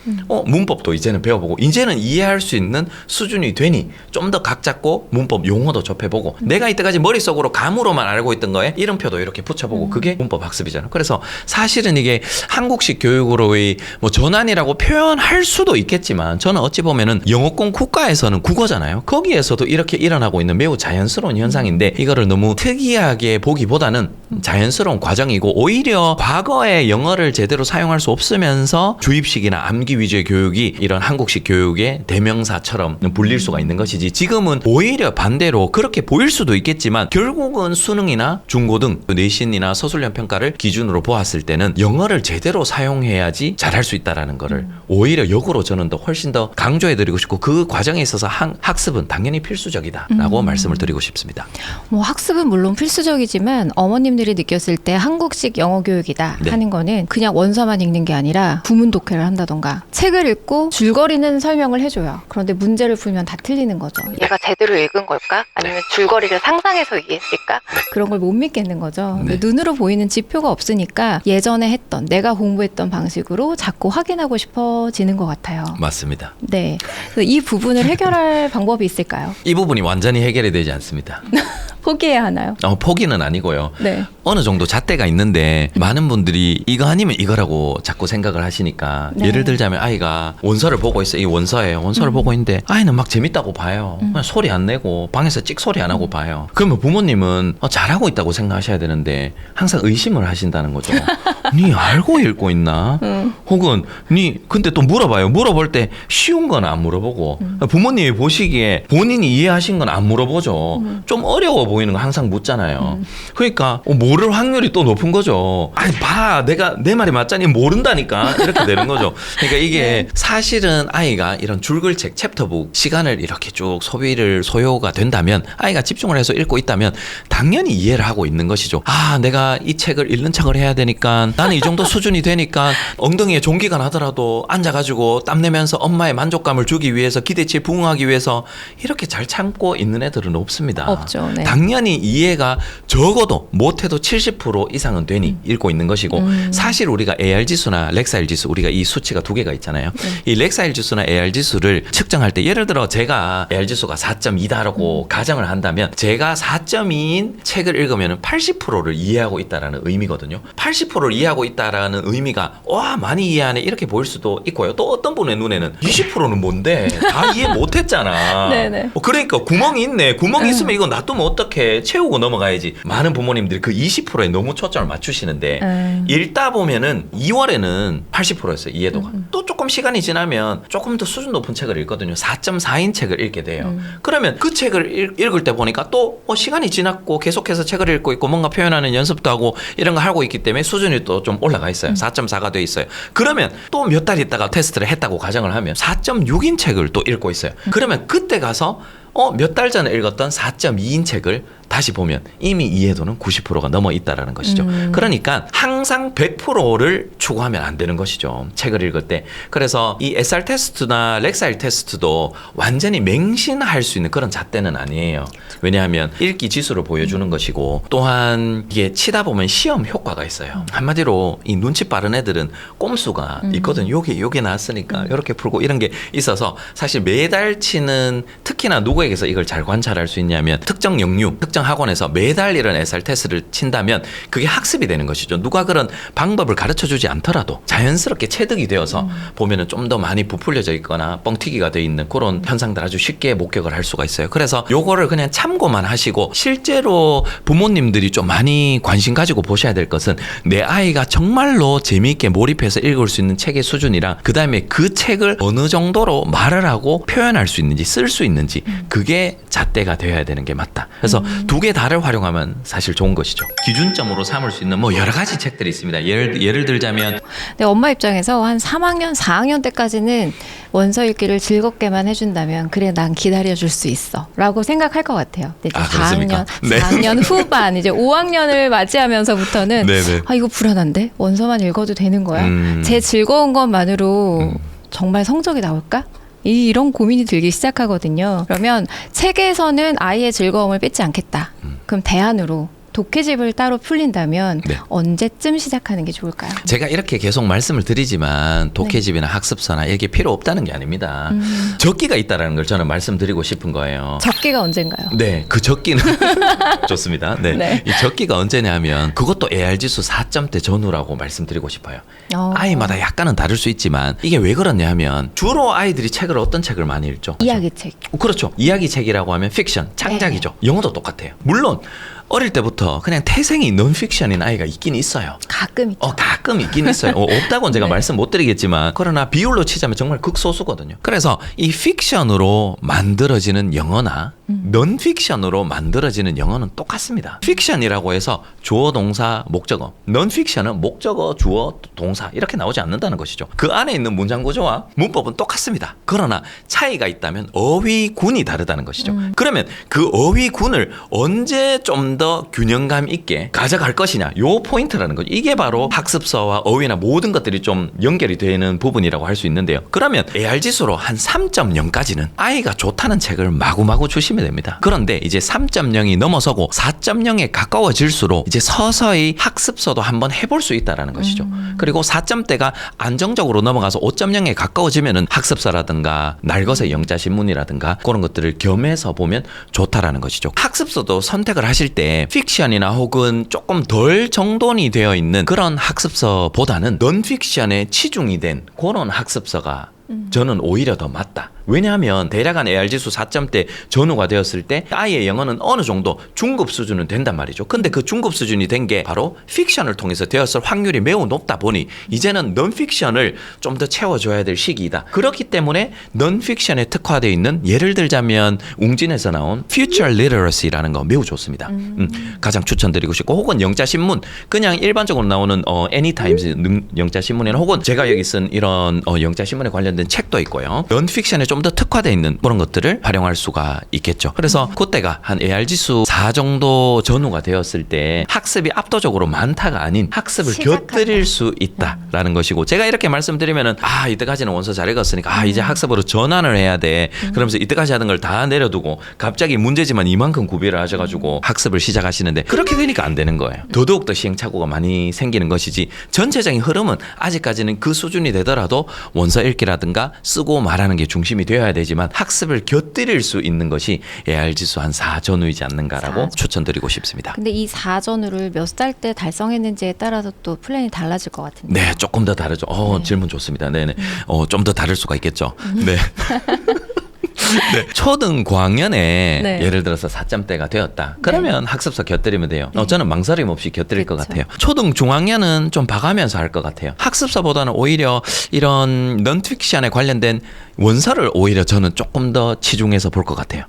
A: 문법도 이제는 배워보고, 이제는 이해할 수 있는 수준이 되니 좀 더 각 잡고 문법 용어도 접해보고, 내가 이때까지 머릿속으로 감으로만 알고 있던 거에 이름표도 이렇게 붙여보고, 그게 문법 학습이잖아요. 그래서 사실은 이게 한국식 교육으로의 전환이라고 표현할 수도 있겠지만, 저는 어찌 보면은 영어권 국가에서 는 국어잖아요. 거기에서도 이렇게 일어나고 있는 매우 자연스러운 현상인데, 이거를 너무 특이하게 보기보다는 자연스러운 과정이고, 오히려 과거에 영어를 제대로 사용할 수 없으면서 주입식이나 암기 위주의 교육이 이런 한국식 교육의 대명사처럼 불릴 수가 있는 것이지, 지금은 오히려 반대로 그렇게 보일 수도 있겠지만 결국은 수능이나 중고등 내신이나 서술형 평가를 기준으로 보았을 때는 영어를 제대로 사용해야지 잘할 수 있다라는 거를 오히려 역으로 저는 더 훨씬 더 강조해드리고 싶고, 그 과정에 있어서 학습은 당연히 필수적이다라고 말씀을 드리고 싶습니다.
B: 학습은 물론 필수적이지만 어머님들이 느꼈을 때 한국식 영어 교육이다 하는 거는 그냥 원서만 읽는 게 아니라 구문 독해를 한다던가 책을 읽고 줄거리는 설명을 해줘요. 그런데 문제를 풀면 다 틀리는 거죠. 얘가 제대로 읽은 걸까? 아니면 줄거리를 상상해서 이해했을까? 그런 걸 못 믿겠는 거죠. 눈으로 보이는 지표가 없으니까 예전에 했던, 내가 공부했던 방식으로 자꾸 확인하고 싶어지는 것 같아요.
A: 맞습니다.
B: 네. 그래서 이 부분을 해결할 방법이 있을까요?
A: 이 부분이 완전히 해결이 되지 않습니다.
B: 포기해야 하나요?
A: 포기는 아니고요.
B: 네.
A: 어느 정도 잣대가 있는데 많은 분들이 이거 아니면 이거라고 자꾸 생각을 하시니까, 예를 들자면 아이가 원서를 보고 있어요. 이 원서를 보고 있는데 아이는 막 재밌다고 봐요. 그냥 소리 안 내고 방에서 찍 소리 안 하고 봐요. 그러면 부모님은 잘하고 있다고 생각하셔야 되는데 항상 의심을 하신다는 거죠. 니 알고 읽고 있나? 혹은 니 근데 또 물어봐요. 물어볼 때 쉬운 건 안 물어보고, 부모님이 보시기에 본인이 이해하신 건 안 물어보죠. 좀 어려워 보이는 거 항상 묻잖아요. 그러니까 모를 확률이 또 높은 거죠. 아니 봐, 내가 내 말이 맞자니 모른다니까, 이렇게 되는 거죠. 그러니까 이게 사실은 아이가 이런 줄글책, 챕터북 시간을 이렇게 쭉 소요가 된다면, 아이가 집중을 해서 읽고 있다면 당연히 이해를 하고 있는 것이죠. 내가 이 책을 읽는 척을 해야 되니까, 나는 이 정도 수준이 되니까 엉덩이에 종기가 나더라도 앉아가지고 땀내면서 엄마의 만족감을 주기 위해서, 기대치에 부응하기 위해서 이렇게 잘 참고 있는 애들은 없습니다.
B: 없죠. 네.
A: 당연히 이해가 적어도 못해도 70% 이상은 되니 읽고 있는 것이고, 사실 우리가 AR지수나 렉사일지수, 우리가 이 수치가 두 개가 있잖아요. 이 렉사일지수나 AR지수를 측정할 때, 예를 들어 제가 AR지수가 4.2다라고 가정을 한다면, 제가 4.2인 책을 읽으면 80%를 이해하고 있다는 의미거든요. 80%를 이해하고 이해하고 있다라는 의미가 와 많이 이해하네 이렇게 보일 수도 있고요. 또 어떤 분의 눈에는 20%는 뭔데 다 이해 못했잖아.
B: 네네.
A: 그러니까 구멍이 있네. 구멍이 있으면 이거 놔두면 어떻게 채우고 넘어가야지. 많은 부모님들이 그 20%에 너무 초점을 맞추시는데 읽다 보면은 2월에는 80%였어요. 이해도가. 또 조금 시간이 지나면 조금 더 수준 높은 책을 읽거든요. 4.4인 책을 읽게 돼요. 그러면 그 책을 읽을 때 보니까 또 시간이 지났고 계속해서 책을 읽고 있고 뭔가 표현하는 연습도 하고 이런 거 하고 있기 때문에 수준이 또 좀 올라가 있어요. 4.4가 돼 있어요. 그러면 또 몇 달 있다가 테스트를 했다고 가정을 하면 4.6인 책을 또 읽고 있어요. 그러면 그때 가서 몇 달 전에 읽었던 4.2인 책을 다시 보면 이미 이해도는 90%가 넘어 있다라는 것이죠. 그러니까 항상 100%를 추구하면 안 되는 것이죠. 책을 읽을 때. 그래서 이 SR 테스트나 렉사일 테스트도 완전히 맹신할 수 있는 그런 잣대는 아니에요. 왜냐하면 읽기 지수를 보여주는 것이고 또한 이게 치다 보면 시험 효과가 있어요. 한마디로 이 눈치 빠른 애들은 꼼수가 있거든요. 요게 나왔으니까 이렇게 풀고 이런 게 있어서 사실 매달 치는 특히나 누구에게서 이걸 잘 관찰할 수 있냐면 특정 영역, 특정 학원에서 매달 이런 SR 테스트를 친다면 그게 학습이 되는 것이죠. 누가 그런 방법을 가르쳐주지 않더라도 자연스럽게 체득이 되어서 보면은 좀 더 많이 부풀려져 있거나 뻥튀기가 돼 있는 그런 현상들 아주 쉽게 목격을 할 수가 있어요. 그래서 요거를 그냥 참고만 하시고 실제로 부모님들이 좀 많이 관심 가지고 보셔야 될 것은 내 아이가 정말로 재미있게 몰입해서 읽을 수 있는 책의 수준이랑 그 다음에 그 책을 어느 정도로 말을 하고 표현할 수 있는지 쓸 수 있는지 그게 잣대가 되어야 되는 게 맞다. 그래서 두 개 다를 활용하면 사실 좋은 것이죠. 기준점으로 삼을 수 있는 뭐 여러 가지 책들이 있습니다. 예를 들자면
B: 근데 엄마 입장에서 한 3학년, 4학년 때까지는 원서 읽기를 즐겁게만 해준다면 그래 난 기다려줄 수 있어 라고 생각할 것 같아요. 근데 이제
A: 그렇습니까?
B: 4학년,
A: 네.
B: 4학년 후반 이제 5학년을 맞이하면서부터는
A: 네네.
B: 아 이거 불안한데 원서만 읽어도 되는 거야? 제 즐거운 것만으로 정말 성적이 나올까? 이런 고민이 들기 시작하거든요. 그러면 책에서는 아이의 즐거움을 뺏지 않겠다. 그럼 대안으로 독해집을 따로 풀린다면
A: 네.
B: 언제쯤 시작하는 게 좋을까요?
A: 제가 이렇게 계속 말씀을 드리지만 독해집이나 학습서나 이게 필요 없다는 게 아닙니다. 적기가 있다라는 걸 저는 말씀드리고 싶은 거예요.
B: 적기가 언젠가요?
A: 네, 그 적기는 좋습니다. 네.
B: 네.
A: 이 적기가 언제냐 하면 그것도 AR 지수 4점대 전후라고 말씀드리고 싶어요. 아이마다 약간은 다를 수 있지만 이게 왜 그러냐 하면 주로 아이들이 책을 어떤 책을 많이 읽죠?
B: 이야기책.
A: 그렇죠. 이야기책이라고 하면 픽션, 창작이죠. 영어도 똑같아요. 물론 어릴 때부터 그냥 태생이 논픽션인 아이가 있긴 있어요.
B: 가끔 있죠.
A: 가끔 있긴 있어요. 없다고는 제가
B: 네.
A: 말씀 못 드리겠지만 그러나 비율로 치자면 정말 극소수거든요. 그래서 이 픽션으로 만들어지는 영어나 논픽션으로 만들어지는 영어는 똑같습니다. 픽션이라고 해서 주어, 동사, 목적어. 논픽션은 목적어, 주어, 동사 이렇게 나오지 않는다는 것이죠. 그 안에 있는 문장 구조와 문법은 똑같습니다. 그러나 차이가 있다면 어휘군이 다르다는 것이죠. 그러면 그 어휘군을 언제 좀 더 균형감 있게 가져갈 것이냐 요 포인트라는 거죠. 이게 바로 학습서와 어휘나 모든 것들이 좀 연결이 되는 부분이라고 할 수 있는데요. 그러면 AR 지수로 한 3.0까지는 아이가 좋다는 책을 마구마구 주시면 됩니다. 그런데 이제 3.0이 넘어서고 4.0에 가까워질수록 이제 서서히 학습서도 한번 해볼 수 있다라는 것이죠. 그리고 4점대가 안정적으로 넘어가서 5.0에 가까워지면은 학습서라든가 날것의 영자신문이라든가 그런 것들을 겸해서 보면 좋다라는 것이죠. 학습서도 선택을 하실 때 픽션이나 혹은 조금 덜 정돈이 되어 있는 그런 학습서보다는 논픽션에 치중이 된 그런 학습서가 저는 오히려 더 맞다. 왜냐하면 대략 한 AR 지수 4점대 전후가 되었을 때 아이의 영어는 어느 정도 중급 수준은 된단 말이죠. 근데 그 중급 수준이 된 게 바로 픽션을 통해서 되었을 확률이 매우 높다 보니 이제는 논픽션을 좀 더 채워줘야 될 시기이다. 그렇기 때문에 논픽션에 특화되어 있는 예를 들자면 웅진에서 나온 Future Literacy라는 거 매우 좋습니다. 가장 추천드리고 싶고 혹은 영자신문 그냥 일반적으로 나오는 Anytimes 영자신문이나 혹은 제가 여기 쓴 이런 영자신문에 관련된 책도 있고요. 논픽션에 좀 더 특화되어 있는 그런 것들을 활용할 수가 있겠죠. 그래서 그때가 한 AR 지수 4 정도 전후가 되었을 때 학습이 압도적으로 많다가 아닌 학습을 곁들일 수 있다라는 것이고 제가 이렇게 말씀드리면은 이때까지는 원서 잘 읽었으니까 이제 학습으로 전환을 해야 돼. 그러면서 이때까지 하던 걸 다 내려두고 갑자기 문제지만 이만큼 구비를 하셔가지고 학습을 시작하시는데 그렇게 되니까 안 되는 거예요. 더더욱 시행착오가 많이 생기는 것이지 전체적인 흐름은 아직까지는 그 수준이 되더라도 원서 읽기라든가 쓰고 말하는 게 중심이 되어야 되지만 학습을 곁들일 수 있는 것이 AR 지수 한 4 전후이지 않는가라고
B: 4
A: 추천드리고 싶습니다.
B: 근데 이 4전후를 몇 살 때 달성했는지에 따라서 또 플랜이 달라질 것 같은데.
A: 네, 조금 더 다르죠.
B: 네.
A: 질문 좋습니다. 네네. 좀 더 다를 수가 있겠죠. 네. 네. 초등 고학년에
B: 네.
A: 예를 들어서 4점대가 되었다. 그러면 학습서 곁들이면 돼요. 저는 망설임 없이 곁들일 것
B: 그쵸.
A: 같아요. 초등 중학년은 좀 봐가면서 할 것 같아요. 학습서보다는 오히려 이런 넌픽션에 관련된 원서를 오히려 저는 조금 더 치중해서 볼 것 같아요.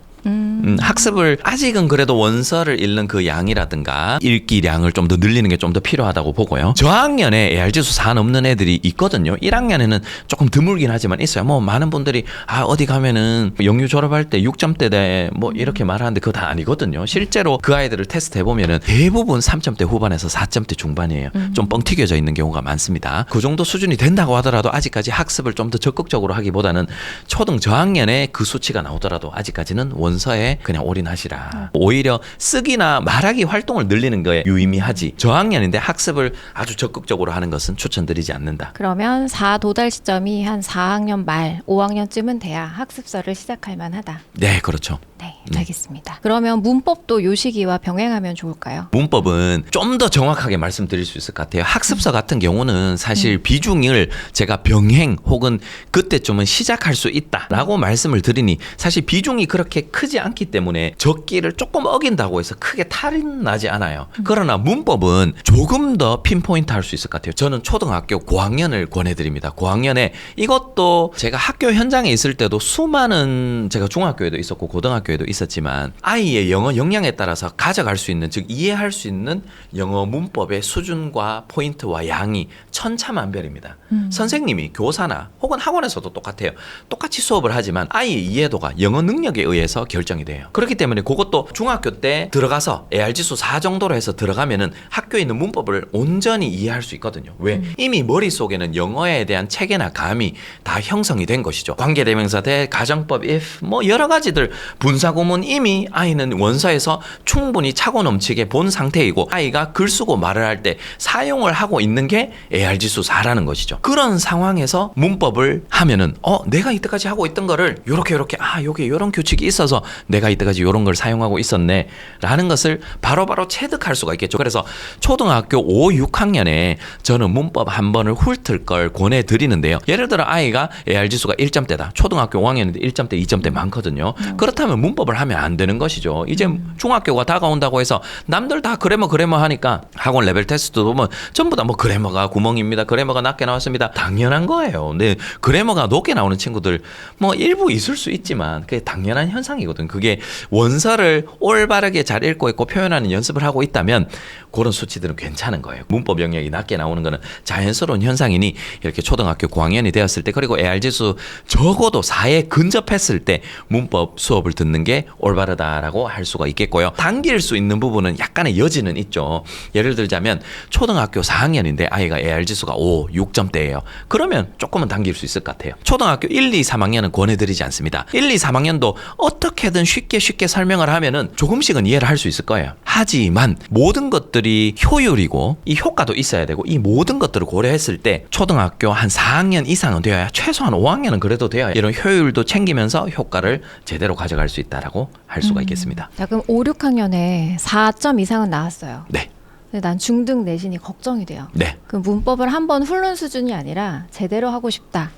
A: 학습을 아직은 그래도 원서를 읽는 그 양이라든가 읽기량을 좀 더 늘리는 게 좀 더 필요하다고 보고요. 저학년에 AR지수 4 넘는 애들이 있거든요. 1학년에는 조금 드물긴 하지만 있어요. 뭐 많은 분들이 어디 가면은 영유 졸업할 때 6점대대 뭐 이렇게 말하는데 그거 다 아니거든요. 실제로 그 아이들을 테스트 해보면은 대부분 3점대 후반에서 4점대 중반이에요. 좀 뻥튀겨져 있는 경우가 많습니다. 그 정도 수준이 된다고 하더라도 아직까지 학습을 좀 더 적극적으로 하기보다는 초등 저학년에 그 수치가 나오더라도 아직까지는 원서에 그냥 올인하시라. 오히려 쓰기나 말하기 활동을 늘리는 거에 유의미하지. 저학년인데 학습을 아주 적극적으로 하는 것은 추천드리지 않는다.
B: 그러면 4 도달 시점이 한 4학년 말, 5학년쯤은 돼야 학습서를 시작할 만하다.
A: 네, 그렇죠.
B: 네, 알겠습니다. 그러면 문법도 요 시기와 병행하면 좋을까요?
A: 문법은 좀 더 정확하게 말씀드릴 수 있을 것 같아요. 학습서 같은 경우는 사실 비중을 제가 병행 혹은 그때쯤은 시작할 수 있다라고 말씀을 드리니 사실 비중이 그렇게 크지 않기 때문에 적기를 조금 어긴다고 해서 크게 탈이 나지 않아요. 그러나 문법은 조금 더 핀포인트 할 수 있을 것 같아요. 저는 초등학교 고학년을 권해드립니다. 고학년에 이것도 제가 학교 현장에 있을 때도 수많은 제가 중학교에도 있었고 고등학교에도 있었지만 아이의 영어 역량에 따라서 가져갈 수 있는 즉 이해할 수 있는 영어 문법의 수준과 포인트와 양이 천차만별입니다. 선생님이 교사나 혹은 학원에서도 똑같아요. 똑같이 수업을 하지만 아이의 이해도가 영어 능력에 의해서 결정이 돼요. 그렇기 때문에 그것도 중학교 때 들어가서 AR지수 4 정도로 해서 들어가면은 학교에 있는 문법을 온전히 이해할 수 있거든요. 왜? 이미 머릿속에는 영어에 대한 체계나 감이 다 형성이 된 것이죠. 관계대명사 대 가정법 if 뭐 여러 가지들 분사구문 이미 아이는 원서에서 충분히 차고 넘치게 본 상태이고 아이가 글 쓰고 말을 할 때 사용을 하고 있는 게 AR지수 4라는 것이죠. 그런 상황에서 문법을 하면은 내가 이때까지 하고 있던 거를 요렇게 요게 요런 규칙이 있어서 내가 이때까지 요런 걸 사용하고 있었네 라는 것을 바로바로 체득할 수가 있겠죠. 그래서 초등학교 5, 6학년에 저는 문법 한 번을 훑을 걸 권해드리는데요. 예를 들어 아이가 AR지수가 1점대다. 초등학교 5학년인데 1점대, 2점대 많거든요. 그렇다면 문법을 하면 안 되는 것이죠. 이제 중학교가 다가온다고 해서 남들 다 그래머 하니까 학원 레벨 테스트도 보면 전부 다 뭐 그래머가 구멍입니다. 그래머가 낮게 나왔습니다. 당연한 거예요. 근데 그래머가 높게 나오는 친구들 뭐 일부 있을 수 있지만 그게 당연한 현상이거든. 그게 원서를 올바르게 잘 읽고 있고 표현하는 연습을 하고 있다면 그런 수치들은 괜찮은 거예요. 문법 영역이 낮게 나오는 거는 자연스러운 현상이니 이렇게 초등학교 고학년이 되었을 때 그리고 AR지수 적어도 4에 근접했을 때 문법 수업을 듣는 게 올바르다라고 할 수가 있겠고요. 당길 수 있는 부분은 약간의 여지는 있죠. 예를 들자면 초등학교 4학년인데 아이가 AR지수가 5, 6점대예요. 그러면 조금은 당길 수 있을 것 같아요. 초등학교 1, 2, 3학년은 권해드리지 않습니다. 1, 2, 3학년도 어떻게든 쉽게 설명을 하면은 조금씩은 이해를 할 수 있을 거예요. 하지만 모든 것들이 효율이고 이 효과도 있어야 되고 이 모든 것들을 고려했을 때 초등학교 한 4학년 이상은 되어야 최소한 5학년은 그래도 되어야 이런 효율도 챙기면서 효과를 제대로 가져갈 수 있다라고 할 수가 있겠습니다.
B: 자, 그럼 5, 6학년에 4점 이상은 나왔어요.
A: 네.
B: 근데 난 중등 내신이 걱정이 돼요.
A: 네.
B: 그럼 문법을 한번 훑는 수준이 아니라 제대로 하고 싶다.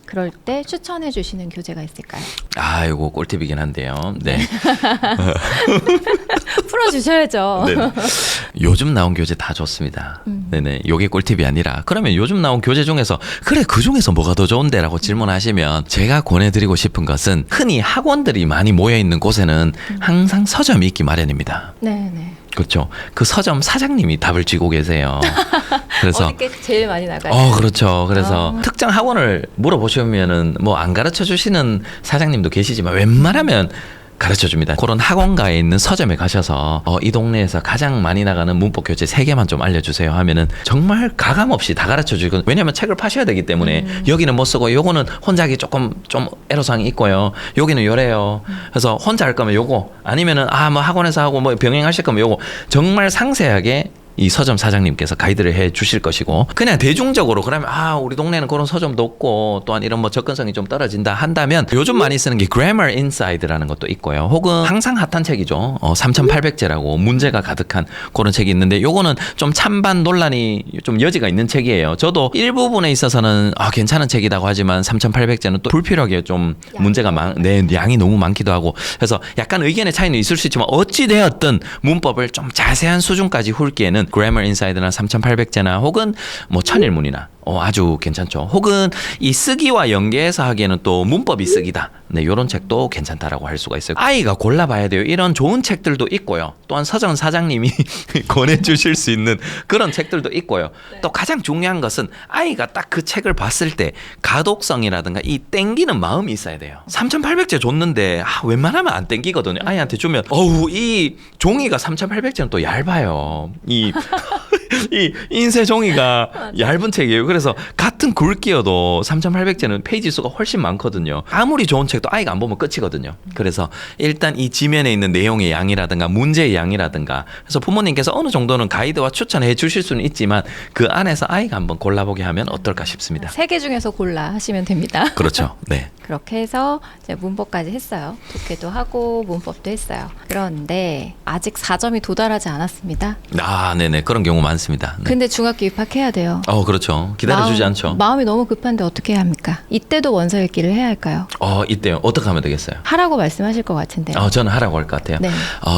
B: 그럴 때 추천해 주시는 교재가 있을까요?
A: 이거 꿀팁이긴 한데요. 네.
B: 풀어주셔야죠.
A: 네. 요즘 나온 교재 다 좋습니다. 네네. 요게 꿀팁이 아니라 그러면 요즘 나온 교재 중에서 그래 그 중에서 뭐가 더 좋은데 라고 질문하시면 제가 권해드리고 싶은 것은 흔히 학원들이 많이 모여있는 곳에는 항상 서점이 있기 마련입니다.
B: 네네.
A: 그렇죠. 그 서점 사장님이 답을 쥐고 계세요. 그래서
B: 어떻게 제일 많이 나가요?
A: 그렇죠. 그래서 특정 학원을 물어보시면은 뭐 안 가르쳐 주시는 사장님도 계시지만 웬만하면 가르쳐 줍니다. 그런 학원가에 있는 서점에 가셔서 이 동네에서 가장 많이 나가는 문법 교재 3개만 좀 알려주세요 하면은 정말 가감 없이 다 가르쳐 주고 왜냐면 책을 파셔야 되기 때문에 여기는 못 쓰고 요거는 혼자 하기 조금 좀 애로사항이 있고요. 여기는 요래요. 그래서 혼자 할 거면 요거 아니면은 뭐 학원에서 하고 뭐 병행하실 거면 요거 정말 상세하게 이 서점 사장님께서 가이드를 해 주실 것이고, 그냥 대중적으로 그러면 우리 동네는 그런 서점도 없고 또한 이런 뭐 접근성이 좀 떨어진다 한다면 요즘 많이 쓰는 게 Grammar Inside라는 것도 있고요. 혹은 항상 핫한 책이죠. 3800제라고 문제가 가득한 그런 책이 있는데, 요거는 좀 찬반 논란이 좀 여지가 있는 책이에요. 저도 일부분에 있어서는 괜찮은 책이라고 하지만 3800제는 또 불필요하게 좀 문제가 양이 너무 많기도 하고, 그래서 약간 의견의 차이는 있을 수 있지만 어찌 되었든 문법을 좀 자세한 수준까지 훑기에는 Grammar Inside나 3800제나 혹은 뭐 천일문이나 아주 괜찮죠. 혹은 이 쓰기와 연계해서 하기에는 또 문법이 쓰기다. 네, 요런 책도 괜찮다라고 할 수가 있어요. 아이가 골라봐야 돼요. 이런 좋은 책들도 있고요. 또한 서점 사장님이 권해주실 수 있는 그런 책들도 있고요. 또 가장 중요한 것은 아이가 딱 그 책을 봤을 때 가독성이라든가 이 땡기는 마음이 있어야 돼요. 3800제 줬는데 웬만하면 안 땡기거든요. 아이한테 주면 이 종이가 3800제는 또 얇아요. 이 인쇄 종이가 얇은 책이에요. 그래서 같은 굵기여도 3800제는 페이지 수가 훨씬 많거든요. 아무리 좋은 책도 아이가 안 보면 끝이거든요. 그래서 일단 이 지면에 있는 내용의 양이라든가 문제의 양이라든가, 그래서 부모님께서 어느 정도는 가이드와 추천해 주실 수는 있지만 그 안에서 아이가 한번 골라보게 하면 어떨까 싶습니다.
B: 3개 중에서 골라 하시면 됩니다.
A: 그렇죠. 네.
B: 그렇게 해서 이제 문법까지 했어요. 독해도 하고 문법도 했어요. 그런데 아직 4점이 도달하지 않았습니다.
A: 네네. 그런 경우 많습니다. 네.
B: 근데 중학교 입학해야 돼요.
A: 그렇죠. 기다려주지 않죠.
B: 마음이 너무 급한데 어떻게 해야 합니까? 이때도 원서 읽기를 해야 할까요?
A: 이때요. 어떻게 하면 되겠어요?
B: 하라고 말씀하실 것 같은데.
A: 저는 하라고 할 것 같아요.
B: 네.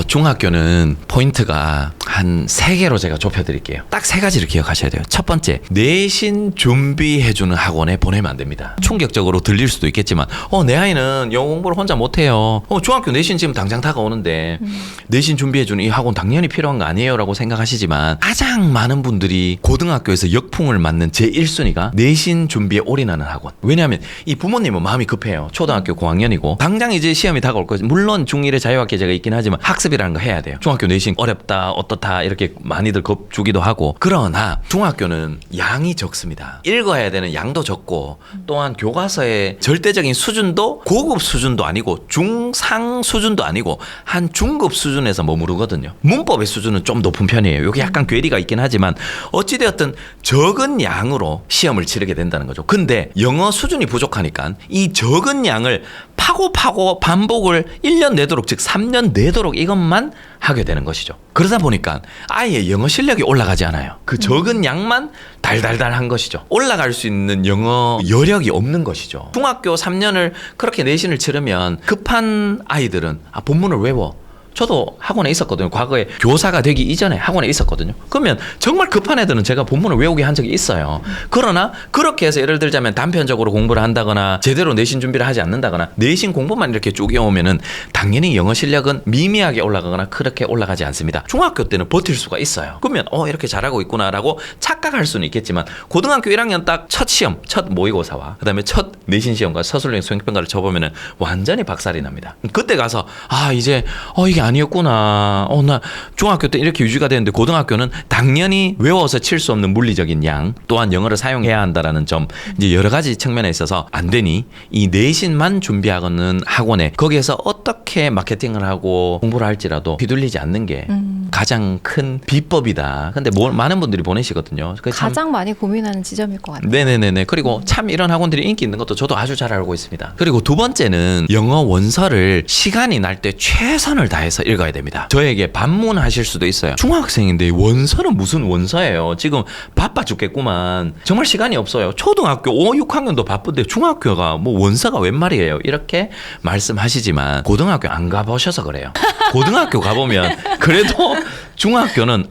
A: 중학교는 포인트가 한 3개로 제가 좁혀드릴게요. 딱 3가지를 기억하셔야 돼요. 첫 번째, 내신 준비해주는 학원에 보내면 안 됩니다. 충격적으로 들릴 수도 있겠지만 내 아이는 영어 공부를 혼자 못해요. 중학교 내신 지금 당장 다가오는데 내신 준비해주는 이 학원 당연히 필요한 거 아니에요 라고 생각하시지만, 가장 많은 분들이 고등학교에서 역풍을 맞는 제1순위가 내신 준비에 올인하는 학원. 왜냐하면 이 부모님은 마음이 급해요. 초등학교 고학년이고 당장 이제 시험이 다가올 거지. 물론 중1의 자유학계제가 있긴 하지만 학습이라는 거 해야 돼요. 중학교 내신 어렵다 어떻다 이렇게 많이들 겁주기도 하고. 그러나 중학교는 양이 적습니다. 읽어야 되는 양도 적고, 또한 교과서의 절대적인 수준도 고급 수준도 아니고 중상 수준도 아니고 한 중급 수준에서 머무르거든요. 문법의 수준은 좀 높은 편이에요. 이게 약간 괴리가 있긴 하지만 어찌되었든 적은 양으로 시험을 치르게 된다는 거죠. 근데 영어 수준이 부족하니까 이 적은 양을 파고 반복을 1년 내도록, 즉 3년 내도록 이것만 하게 되는 것이죠. 그러다 보니까 아예 영어 실력이 올라가지 않아요. 그 적은 양만 달달달한 것이죠. 올라갈 수 있는 영어 여력이 없는 것이죠. 중학교 3년을 그렇게 내신을 치르면 급한 아이들은 본문을 외워. 저도 학원에 있었거든요. 과거에 교사가 되기 이전에 학원에 있었거든요. 그러면 정말 급한 애들은 제가 본문을 외우게 한 적이 있어요. 그러나 그렇게 해서 예를 들자면 단편적으로 공부를 한다거나 제대로 내신 준비를 하지 않는다거나 내신 공부만 이렇게 쭉 이어오면은 당연히 영어 실력은 미미하게 올라가거나 그렇게 올라가지 않습니다. 중학교 때는 버틸 수가 있어요. 그러면 이렇게 잘하고 있구나라고 착각할 수는 있겠지만, 고등학교 1학년 딱 첫 시험, 첫 모의고사와 그다음에 첫 내신 시험과 서술형 수행평가를 쳐보면은 완전히 박살이 납니다. 그때 가서 이제 이게 아니었구나. 나 중학교 때 이렇게 유지가 되는데 고등학교는 당연히 외워서 칠 수 없는 물리적인 양, 또한 영어를 사용해야 한다라는 점, 이제 여러 가지 측면에 있어서 안 되니 이 내신만 준비하는 학원에 거기에서 어떻게 마케팅을 하고 공부를 할지라도 휘둘리지 않는 게 가장 큰 비법이다. 근데 많은 분들이 보내시거든요.
B: 가장 많이 고민하는 지점일 것 같아요.
A: 네네네네. 그리고 참 이런 학원들이 인기 있는 것도 저도 아주 잘 알고 있습니다. 그리고 두 번째는 영어 원서를 시간이 날 때 최선을 다해서 읽어야 됩니다. 저에게 반문하실 수도 있어요. 중학생인데 원서는 무슨 원서예요? 지금 바빠 죽겠구만. 정말 시간이 없어요. 초등학교 5, 6학년도 바쁜데 중학교가 뭐 원서가 웬 말이에요? 이렇게 말씀하시지만 고등학교 안 가보셔서 그래요. 고등학교 가보면 그래도 중학교는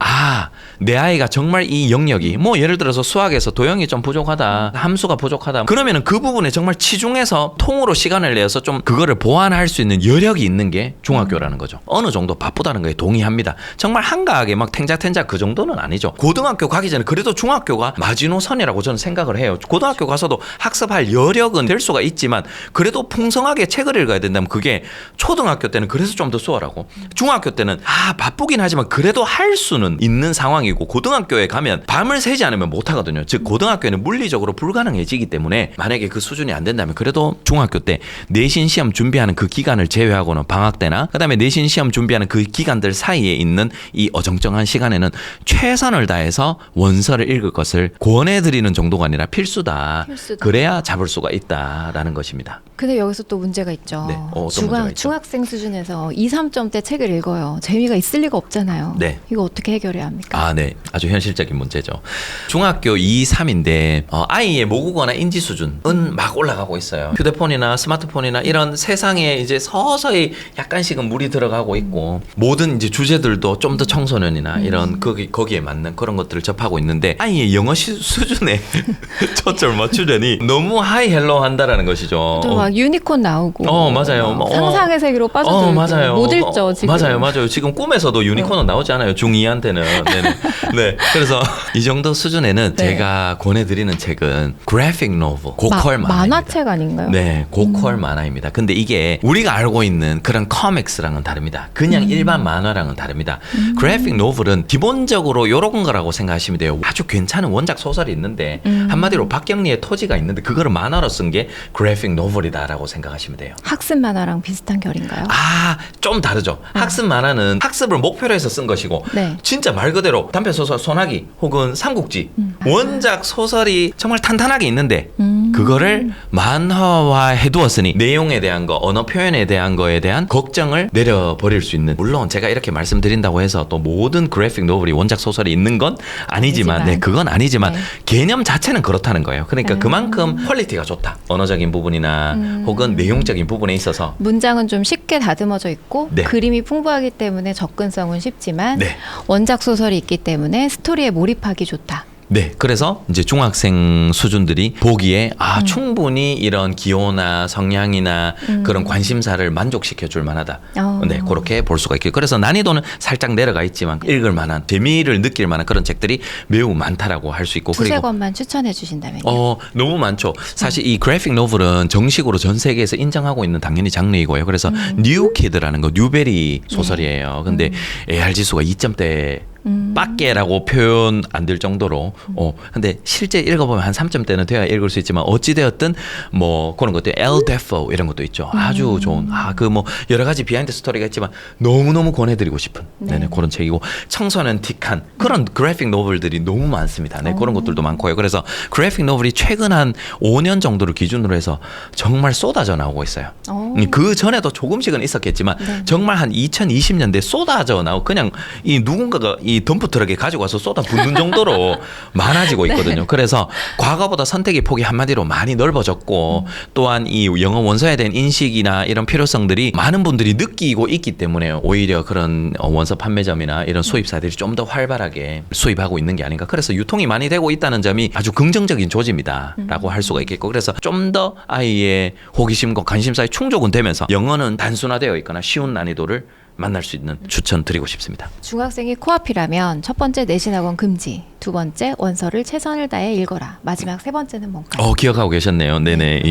A: 내 아이가 정말 이 영역이 예를 들어서 수학에서 도형이 좀 부족하다, 함수가 부족하다, 그러면은 그 부분에 정말 치중해서 통으로 시간을 내서 좀 그거를 보완할 수 있는 여력이 있는 게 중학교라는 거죠. 어느 정도 바쁘다는 거에 동의합니다. 정말 한가하게 막 탱자탱자 그 정도는 아니죠. 고등학교 가기 전에 그래도 중학교가 마지노선이라고 저는 생각을 해요. 고등학교 가서도 학습할 여력은 될 수가 있지만 그래도 풍성하게 책을 읽어야 된다면 그게 초등학교 때는 그래서 좀 더 수월하고, 중학교 때는 바쁘긴 하지만 그래도 그래도 할 수는 있는 상황이고 고등학교에 가면 밤을 새지 않으면 못 하거든요. 즉 고등학교에는 물리적으로 불가능해지기 때문에 만약에 그 수준이 안 된다면 그래도 중학교 때 내신 시험 준비하는 그 기간을 제외하고는 방학 때나 그다음에 내신 시험 준비하는 그 기간들 사이에 있는 이 어정쩡한 시간에는 최선을 다해서 원서를 읽을 것을 권해드리는 정도가 아니라 필수다. 그래야 잡을 수가 있다라는 것입니다.
B: 근데 여기서 또 문제가 있죠.
A: 네, 어떤 문제가 있죠?
B: 중학생 수준에서 2, 3점대 책을 읽어요. 재미가 있을 리가 없잖아요.
A: 네.
B: 이거 어떻게 해결해야 합니까?
A: 아, 네. 아주 현실적인 문제죠. 중학교 2, 3인데 아이의 모국어나 인지 수준은 막 올라가고 있어요. 휴대폰이나 스마트폰이나 이런 세상에 이제 서서히 약간씩은 물이 들어가고 있고 모든 이제 주제들도 좀 더 청소년이나 이런 거기에 맞는 그런 것들을 접하고 있는데 아이의 영어 수준에 초점 맞추려니 너무 하이 헬로 한다라는 것이죠.
B: 또 막 유니콘 나오고
A: 맞아요.
B: 상상의 세계로 빠져들고
A: 맞아요.
B: 못 읽죠 지금.
A: 맞아요. 지금 꿈에서도 유니콘은 나오지 않아요. 중2한테는. 네네. 네. 그래서 이 정도 수준에는
B: 네.
A: 제가 권해드리는 책은 그래픽 노블, 고퀄 만화입니다.
B: 만화책 아닌가요?
A: 네, 고퀄 만화입니다. 근데 이게 우리가 알고 있는 그런 코믹스랑은 다릅니다. 그냥 일반 만화랑은 다릅니다. 그래픽 노블은 기본적으로 요런 거라고 생각하시면 돼요. 아주 괜찮은 원작 소설이 있는데 한마디로 박경리의 토지가 있는데 그거를 만화로 쓴 게 그래픽 노블이다라고 생각하시면 돼요.
B: 학습 만화랑 비슷한 결인가요?
A: 좀 다르죠. 학습 만화는 학습을 목표로 해서 쓴 것이고
B: 네.
A: 진짜 말 그대로 단편 소설 소나기 혹은 삼국지 원작 소설이 정말 탄탄하게 있는데 그거를 만화화해 두었으니 내용에 대한 거, 언어 표현에 대한 거에 대한 걱정을 내려버릴 수 있는, 물론 제가 이렇게 말씀드린다고 해서 또 모든 그래픽 노블이 원작 소설이 있는 건 아니지만 네, 그건 아니지만
B: 네.
A: 개념 자체는 그렇다는 거예요. 그러니까 그만큼 퀄리티가 좋다. 언어적인 부분이나 혹은 내용적인 부분에 있어서
B: 문장은 좀 쉽게 다듬어져 있고
A: 네.
B: 그림이 풍부하기 때문에 접근성은 쉽지만
A: 네.
B: 원작 소설이 있기 때문에 스토리에 몰입하기 좋다.
A: 네, 그래서 이제 중학생 수준들이 보기에 충분히 이런 기호나 성향이나 그런 관심사를 만족시켜 줄 만하다. 네, 그렇게 볼 수가 있고, 그래서 난이도는 살짝 내려가 있지만 읽을 만한, 재미를 느낄 만한 그런 책들이 매우 많다라고 할 수 있고,
B: 두세 권만 추천해 주신다면요.
A: 너무 많죠. 사실 이 그래픽 노블은 정식으로 전 세계에서 인정하고 있는 당연히 장르이고요. 그래서 뉴 키드라는 거, 뉴베리 소설이에요. 근데 AR 지수가 2점대 밖에라고 표현 안 될 정도로 근데 실제 읽어보면 한 3점대는 돼야 읽을 수 있지만 어찌되었든 뭐 그런 것도 엘 데포 이런 것도 있죠. 아주 좋은 그 뭐 여러 가지 비하인드 스토리가 있지만 너무너무 권해드리고 싶은 네네, 그런 책이고, 청소년틱한 그런 그래픽 노블들이 너무 많습니다. 네, 그런 것들도 많고요. 그래서 그래픽 노블이 최근 한 5년 정도를 기준으로 해서 정말 쏟아져 나오고 있어요. 그 전에도 조금씩은 있었겠지만 정말 한 2020년대 쏟아져 나오고 그냥 이 누군가가 이 덤프 트럭에 가지고 와서 쏟아 붓는 정도로 많아지고 있거든요. 그래서 과거보다 선택의 폭이 한마디로 많이 넓어졌고 또한 이 영어 원서에 대한 인식이나 이런 필요성들이 많은 분들이 느끼고 있기 때문에 오히려 그런 원서 판매점이나 이런 수입사들이 좀 더 활발하게 수입하고 있는 게 아닌가. 그래서 유통이 많이 되고 있다는 점이 아주 긍정적인 조짐이다 라고 할 수가 있겠고, 그래서 좀 더 아이의 호기심과 관심사에 충족은 되면서 영어는 단순화되어 있거나 쉬운 난이도를 만날 수 있는 추천 드리고 싶습니다.
B: 중학생이 코앞이라면 첫 번째 내신학원 금지, 두 번째 원서를 최선을 다해 읽어라, 마지막 세 번째는 뭔가요?
A: 기억하고 계셨네요. 네네.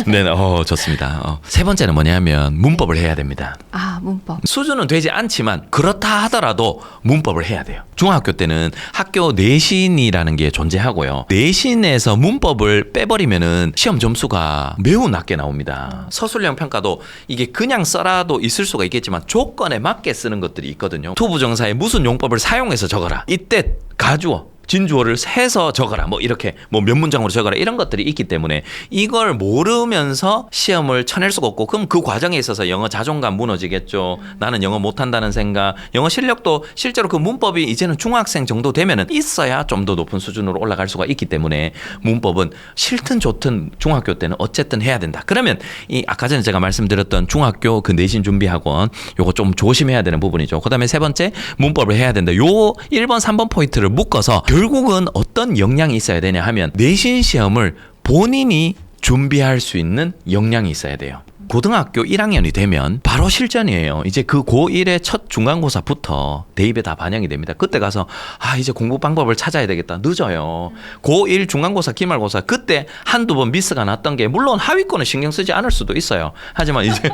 A: 네네. 좋습니다. 세 번째는 뭐냐면 문법을 해야 됩니다.
B: 문법.
A: 수준은 되지 않지만 그렇다 하더라도 문법을 해야 돼요. 중학교 때는 학교 내신이라는 게 존재하고요. 내신에서 문법을 빼버리면은 시험 점수가 매우 낮게 나옵니다. 서술형 평가도 이게 그냥 써라도 있을 수가 있겠지만 조건에 맞게 쓰는 것들이 있거든요. 투부정사에 무슨 용법을 사용해서 적어라. 이때 가주어, 진주어를 세서 적어라, 뭐 이렇게 뭐 몇 문장으로 적어라, 이런 것들이 있기 때문에 이걸 모르면서 시험을 쳐낼 수가 없고, 그럼 그 과정에 있어서 영어 자존감 무너지겠죠. 나는 영어 못한다는 생각, 영어 실력도 실제로 그 문법이 이제는 중학생 정도 되면은 있어야 좀 더 높은 수준으로 올라갈 수가 있기 때문에 문법은 싫든 좋든 중학교 때는 어쨌든 해야 된다. 그러면 이 아까 전에 제가 말씀드렸던 중학교 그 내신 준비 학원, 요거 좀 조심해야 되는 부분이죠. 그다음에 세 번째, 문법을 해야 된다. 요 1번 3번 포인트를 묶어서 결국은 어떤 역량이 있어야 되냐 하면 내신 시험을 본인이 준비할 수 있는 역량이 있어야 돼요. 고등학교 1학년이 되면 바로 실전이에요. 이제 그 고1의 첫 중간고사부터 대입에 다 반영이 됩니다. 그때 가서 이제 공부 방법을 찾아야 되겠다. 늦어요. 고1 중간고사, 기말고사 그때 한두 번 미스가 났던 게 물론 하위권은 신경 쓰지 않을 수도 있어요. 하지만 이제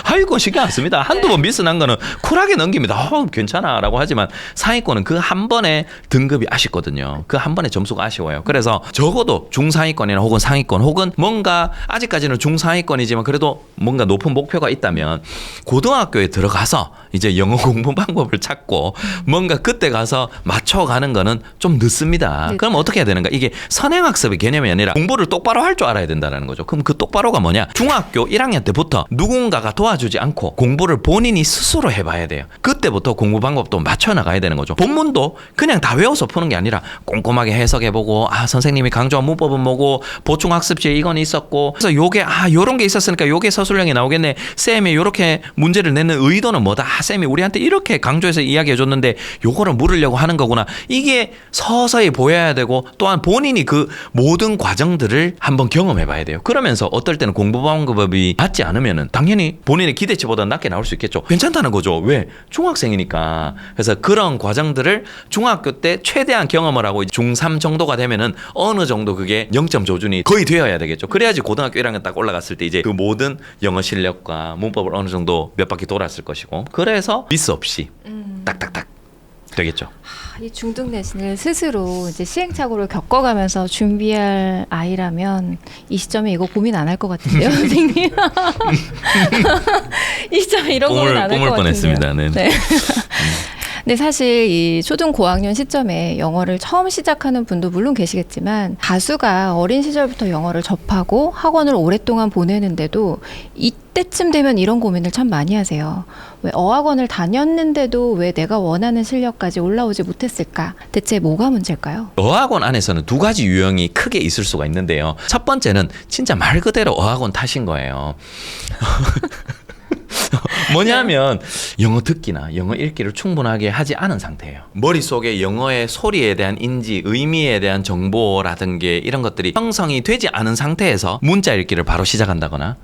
A: 하위권 신경 안 씁니다. 한두 번 미스 난 거는 쿨하게 넘깁니다. 괜찮아 라고 하지만 상위권은 그 한 번의 등급이 아쉽거든요. 그 한 번의 점수가 아쉬워요. 그래서 적어도 중상위권이나 혹은 상위권 혹은 뭔가 아직까지는 중상위권이지만 그래도 뭔가 높은 목표가 있다면 고등학교에 들어가서 이제 영어 공부 방법을 찾고 뭔가 그때 가서 맞춰가는 거는 좀 늦습니다. 그럼 어떻게 해야 되는가? 이게 선행학습의 개념이 아니라 공부를 똑바로 할 줄 알아야 된다는 거죠. 그럼 그 똑바로가 뭐냐? 중학교 1학년 때부터 누군가가 도와주지 않고 공부를 본인이 스스로 해봐야 돼요. 그때부터 공부 방법도 맞춰나가야 되는 거죠. 본문도 그냥 다 외워서 푸는 게 아니라 꼼꼼하게 해석해보고 선생님이 강조한 문법은 뭐고 보충학습지에 이건 있었고 그래서 요게 요런 게 있었으니까 요게 서술형이 나오겠네. 쌤이 요렇게 문제를 내는 의도는 뭐다. 쌤이 우리한테 이렇게 강조해서 이야기해줬는데 요거를 물으려고 하는 거구나. 이게 서서히 보여야 되고 또한 본인이 그 모든 과정들을 한번 경험해봐야 돼요. 그러면서 어떨 때는 공부 방법이 맞지 않으면은 당연히 본인의 기대치보다 낮게 나올 수 있겠죠. 괜찮다는 거죠. 왜? 중학생이니까. 그래서 그런 과정들을 중학교 때 최대한 경험을 하고 중3 정도가 되면은 어느 정도 그게 0점 조준이 거의 되어야 되겠죠. 그래야지 고등학교 1학년 딱 올라갔을 때 이제 그 모든 영어 실력과 문법을 어느 정도 몇 바퀴 돌았을 것이고 그래서 미스 없이 딱딱딱 되겠죠.
B: 이 중등 내신을 스스로 이제 시행착오를 겪어가면서 준비할 아이라면 이 시점에 이거 고민 안 할 것 같은데요, 선생님. 이 시점에 이런 고민 안 할 것 같은데요.
A: 뻔했습니다. 네.
B: 근데 사실 이 초등 고학년 시점에 영어를 처음 시작하는 분도 물론 계시겠지만 다수가 어린 시절부터 영어를 접하고 학원을 오랫동안 보내는데도 이때쯤 되면 이런 고민을 참 많이 하세요. 왜 어학원을 다녔는데도 왜 내가 원하는 실력까지 올라오지 못했을까? 대체 뭐가 문제일까요?
A: 어학원 안에서는 두 가지 유형이 크게 있을 수가 있는데요. 첫 번째는 진짜 말 그대로 어학원 탓인 거예요. 뭐냐면 영어 듣기나 영어 읽기를 충분하게 하지 않은 상태예요. 머릿속에 영어의 소리에 대한 인지, 의미에 대한 정보라든가 이런 것들이 형성이 되지 않은 상태에서 문자 읽기를 바로 시작한다거나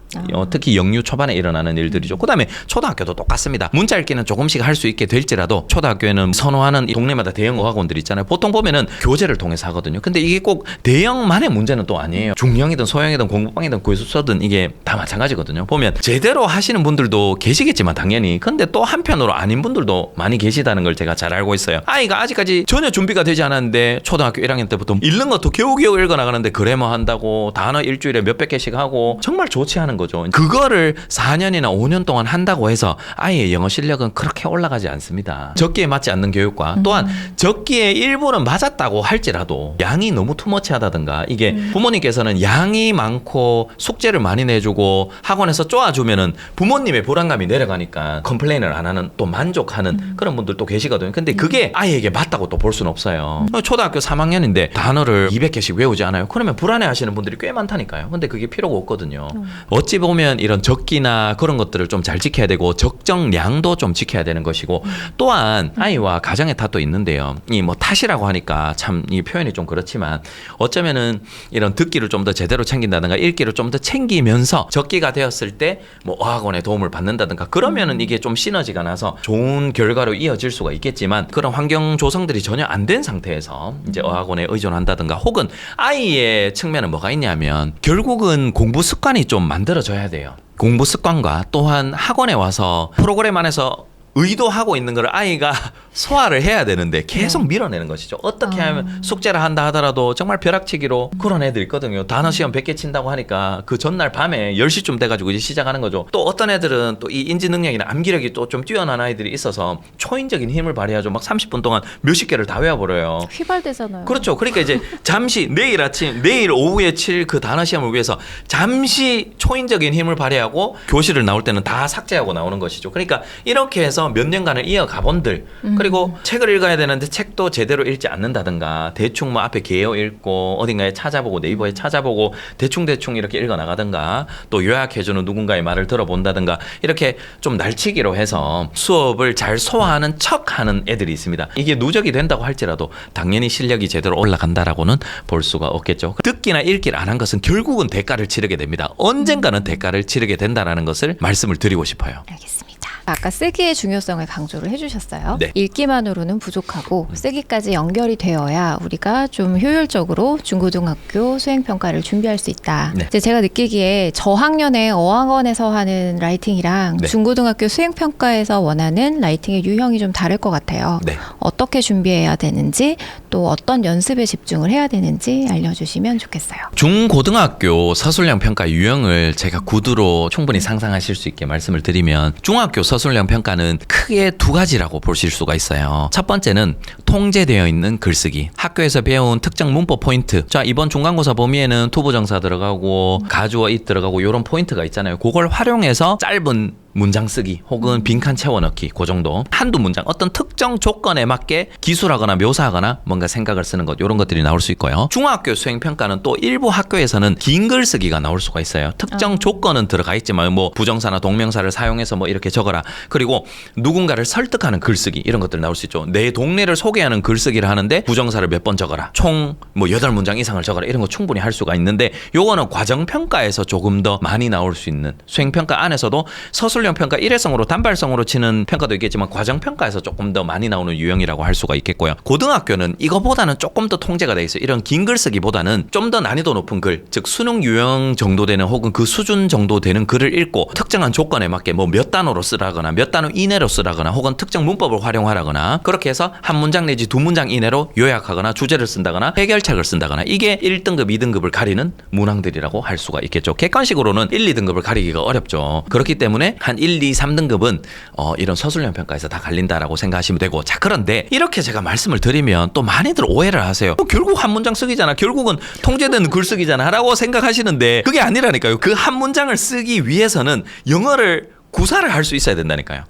A: 특히 영유 초반에 일어나는 일들이죠. 그다음에 초등학교도 똑같습니다. 문자 읽기는 조금씩 할 수 있게 될지라도 초등학교에는 선호하는 동네마다 대형 어학원들 있잖아요. 보통 보면은 교재를 통해서 하거든요. 근데 이게 꼭 대형만의 문제는 또 아니에요. 중형이든 소형이든 공부방이든 고수서든 이게 다 마찬가지거든요. 보면 제대로 하시는 분들도 계시겠지만 당연히 근데 또 한편으로 아닌 분들도 많이 계시다는 걸 제가 잘 알고 있어요. 아이가 아직까지 전혀 준비가 되지 않았는데 초등학교 1학년 때부터 읽는 것도 겨우겨우 읽어나가는데 그래머 한다고 단어 일주일에 몇백 개씩 하고 정말 좋지 않은 거죠. 그거를 4년이나 5년 동안 한다고 해서 아이의 영어 실력은 그렇게 올라가지 않습니다. 적기에 맞지 않는 교육과 또한 적기에 일부는 맞았다고 할지라도 양이 너무 투머치하다든가 이게 부모님께서는 양이 많고 숙제를 많이 내주고 학원에서 쪼아주면은 부모님의 불안감이 내려가니까 컴플레인을 안 하는 또 만족하는 그런 분들도 계시거든요. 근데 그게 아이에게 맞다고 또 볼 수는 없어요. 초등학교 3학년인데 단어를 200개씩 외우지 않아요. 그러면 불안해 하시는 분들이 꽤 많다니까요. 근데 그게 필요가 없거든요. 어찌 보면 이런 적기나 그런 것들을 좀 잘 지켜야 되고 적정량도 좀 지켜야 되는 것이고 또한 아이와 가정의 탓도 있는데요. 이 뭐 탓이라고 하니까 참 이 표현이 좀 그렇지만 어쩌면은 이런 듣기를 좀 더 제대로 챙긴다든가 읽기를 좀 더 챙기면서 적기가 되었을 때 뭐 어학원의 도움을 받는다든가 그러면은 이게 좀 시너지가 나서 좋은 결과로 이어질 수가 있겠지만 그런 환경 조성들이 전혀 안 된 상태에서 이제 어학원에 의존한다든가 혹은 아이의 측면은 뭐가 있냐면 결국은 공부 습관이 좀 만들어져야 돼요. 공부 습관과 또한 학원에 와서 프로그램 안에서 의도하고 있는 걸 아이가 소화를 해야 되는데 계속 밀어내는 것이죠. 어떻게 하면 숙제를 한다 하더라도 정말 벼락치기로 그런 애들 있거든요. 단어 시험 100개 친다고 하니까 그 전날 밤에 10시쯤 돼가지고 이제 시작하는 거죠. 또 어떤 애들은 또 이 인지 능력이나 암기력이 또 좀 뛰어난 아이들이 있어서 초인적인 힘을 발휘하죠. 막 30분 동안 몇십 개를 다 외워버려요.
B: 휘발되잖아요.
A: 그렇죠. 그러니까 이제 잠시 내일 오후에 칠 그 단어 시험을 위해서 잠시 초인적인 힘을 발휘하고 교실을 나올 때는 다 삭제하고 나오는 것이죠. 그러니까 이렇게 해서 해서 몇 년간을 이어가 본들 그리고 책을 읽어야 되는데 책도 제대로 읽지 않는다든가 대충 뭐 앞에 개요 읽고 어딘가에 찾아보고 네이버에 찾아보고 대충 이렇게 읽어 나가든가 또 요약해주는 누군가의 말을 들어본다든가 이렇게 좀 날치기로 해서 수업을 잘 소화하는 척하는 애들이 있습니다. 이게 누적이 된다고 할지라도 당연히 실력이 제대로 올라간다라고는 볼 수가 없겠죠. 듣기나 읽기를 안 한 것은 결국은 대가를 치르게 됩니다. 언젠가는 대가를 치르게 된다라는 것을 말씀을 드리고 싶어요.
B: 알겠습니다. 아까 쓰기의 중요성을 강조를 해주셨어요.
A: 네.
B: 읽기만으로는 부족하고 쓰기까지 연결이 되어야 우리가 좀 효율적으로 중고등학교 수행평가를 준비할 수 있다.
A: 네.
B: 이제 제가 느끼기에 저학년에 어학원에서 하는 라이팅이랑
A: 네.
B: 중고등학교 수행평가에서 원하는 라이팅의 유형이 좀 다를 것 같아요.
A: 네.
B: 어떻게 준비해야 되는지 또 어떤 연습에 집중을 해야 되는지 알려주시면 좋겠어요.
A: 중고등학교 서술형 평가 유형을 제가 구두로 충분히 상상하실 수 있게 말씀을 드리면 중학교 서술형 평가는 크게 두 가지라고 보실 수가 있어요. 첫 번째는 통제되어 있는 글쓰기. 학교에서 배운 특정 문법 포인트. 자, 이번 중간고사 범위에는 투부정사 들어가고 가주어 it 들어가고 이런 포인트가 있잖아요. 그걸 활용해서 짧은 문장 쓰기 혹은 빈칸 채워 넣기 그 정도 한두 문장 어떤 특정 조건에 맞게 기술하거나 묘사하거나 뭔가 생각을 쓰는 것 이런 것들이 나올 수 있고요. 중학교 수행평가는 또 일부 학교에서는 긴 글쓰기가 나올 수가 있어요. 특정 조건은 들어가 있지만 뭐 부정사나 동명사를 사용해서 뭐 이렇게 적어라. 그리고 누군가를 설득하는 글쓰기 이런 것들 나올 수 있죠. 내 동네를 소개하는 글쓰기를 하는데 부정사를 몇 번 적어라. 총 뭐 8문장 이상을 적어라. 이런 거 충분히 할 수가 있는데 요거는 과정평가에서 조금 더 많이 나올 수 있는 수행평가 안에서도 서술형 평가 일회성으로 단발성으로 치는 평가도 있겠지만 과정평가에서 조금 더 많이 나오는 유형이라고 할 수가 있겠고요. 고등학교는 이거보다는 조금 더 통제가 돼 있어요. 이런 긴 글쓰기보다는 좀 더 난이도 높은 글, 즉 수능 유형 정도 되는 혹은 그 수준 정도 되는 글을 읽고 특정한 조건에 맞게 뭐 몇 단어로 쓰라거나 몇 단어 이내로 쓰라거나 혹은 특정 문법을 활용하라거나 그렇게 해서 한 문장 내지 두 문장 이내로 요약하거나 주제를 쓴다거나 해결책을 쓴다거나 이게 1등급, 2등급을 가리는 문항들이라고 할 수가 있겠죠. 객관식으로는 1, 2등급을 가리기가 어렵죠. 그렇기 때문에 한 1, 2, 3등급은 이런 서술형 평가에서 다 갈린다라고 생각하시면 되고 자 그런데 이렇게 제가 말씀을 드리면 또 많이들 오해를 하세요. 결국 한 문장 쓰기잖아. 결국은 통제된 글쓰기잖아 라고 생각하시는데 그게 아니라니까요. 그 한 문장을 쓰기 위해서는 영어를 구사를 할 수 있어야 된다니까요.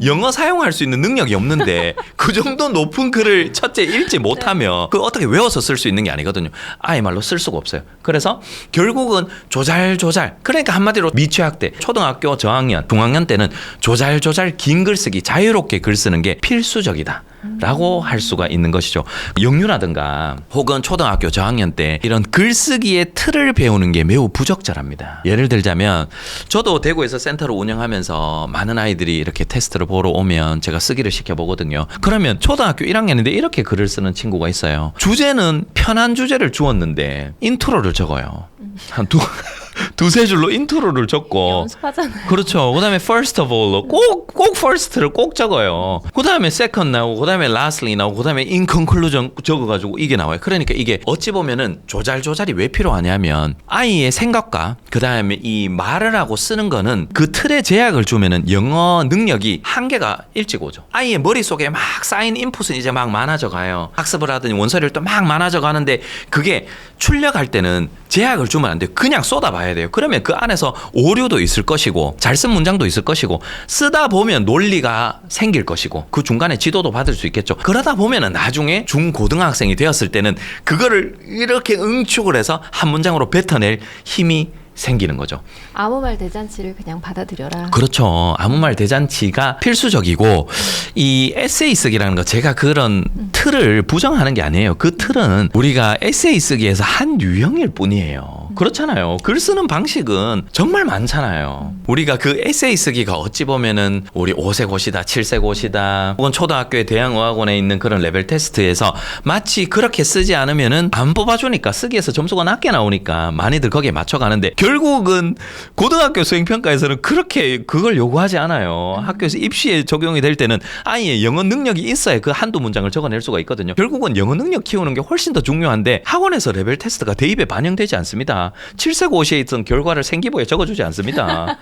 A: 영어 사용할 수 있는 능력이 없는데 그 정도 높은 글을 첫째 읽지 못하면 그 어떻게 외워서 쓸 수 있는 게 아니거든요. 아예 말로 쓸 수가 없어요. 그래서 결국은 조잘 그러니까 한마디로 미취학 때 초등학교 저학년 중학년 때는 조잘 긴 글쓰기 자유롭게 글 쓰는 게 필수적이다. 라고 할 수가 있는 것이죠. 영유라든가 혹은 초등학교 저학년 때 이런 글쓰기의 틀을 배우는 게 매우 부적절합니다. 예를 들자면 저도 대구에서 센터를 운영하면서 많은 아이들이 이렇게 테스트를 보러 오면 제가 쓰기를 시켜보거든요. 그러면 초등학교 1학년인데 이렇게 글을 쓰는 친구가 있어요. 주제는 편한 주제를 주었는데 인트로를 적어요. 한 두세 줄로 인트로를 적고
B: 연습하잖아요.
A: 그렇죠. 그다음에 first of all로 꼭 first를 꼭 적어요. 그다음에 second 나오고 그다음에 lastly 나오고 그다음에 in conclusion 적어가지고 이게 나와요. 그러니까 이게 어찌 보면은 조잘이 왜 필요하냐면 아이의 생각과 그다음에 이 말을 하고 쓰는 거는 그 틀에 제약을 주면은 영어 능력이 한계가 일찍 오죠. 아이의 머릿속에 막 쌓인 인풋은 이제 막 많아져 가요. 학습을 하더니 원서를 또 막 많아져 가는데 그게 출력할 때는 제약을 주면 안 돼요. 그냥 쏟아봐야 돼요. 그러면 그 안에서 오류도 있을 것이고 잘 쓴 문장도 있을 것이고 쓰다 보면 논리가 생길 것이고 그 중간에 지도도 받을 수 있겠죠. 그러다 보면은 나중에 중고등학생이 되었을 때는 그거를 이렇게 응축을 해서 한 문장으로 뱉어낼 힘이 생기는 거죠.
B: 아무 말 대잔치를 그냥 받아들여라.
A: 그렇죠. 아무 말 대잔치가 필수적이고 이 에세이 쓰기라는 거 제가 그런 틀을 부정하는 게 아니에요. 그 틀은 우리가 에세이 쓰기에서 한 유형일 뿐이에요. 그렇잖아요. 글 쓰는 방식은 정말 많잖아요. 우리가 그 에세이 쓰기가 어찌 보면은 우리 5세 고시다, 7세 고시다, 혹은 초등학교의 대형어학원에 있는 그런 레벨 테스트에서 마치 그렇게 쓰지 않으면은 안 뽑아주니까 쓰기에서 점수가 낮게 나오니까 많이들 거기에 맞춰가는데 결국은 고등학교 수행평가에서는 그렇게 그걸 요구하지 않아요. 학교에서 입시에 적용이 될 때는 아이의 영어 능력이 있어야 그 한두 문장을 적어낼 수가 있거든요. 결국은 영어 능력 키우는 게 훨씬 더 중요한데 학원에서 레벨 테스트가 대입에 반영되지 않습니다. 7세 고시에 있던 결과를 생기부에 적어주지 않습니다.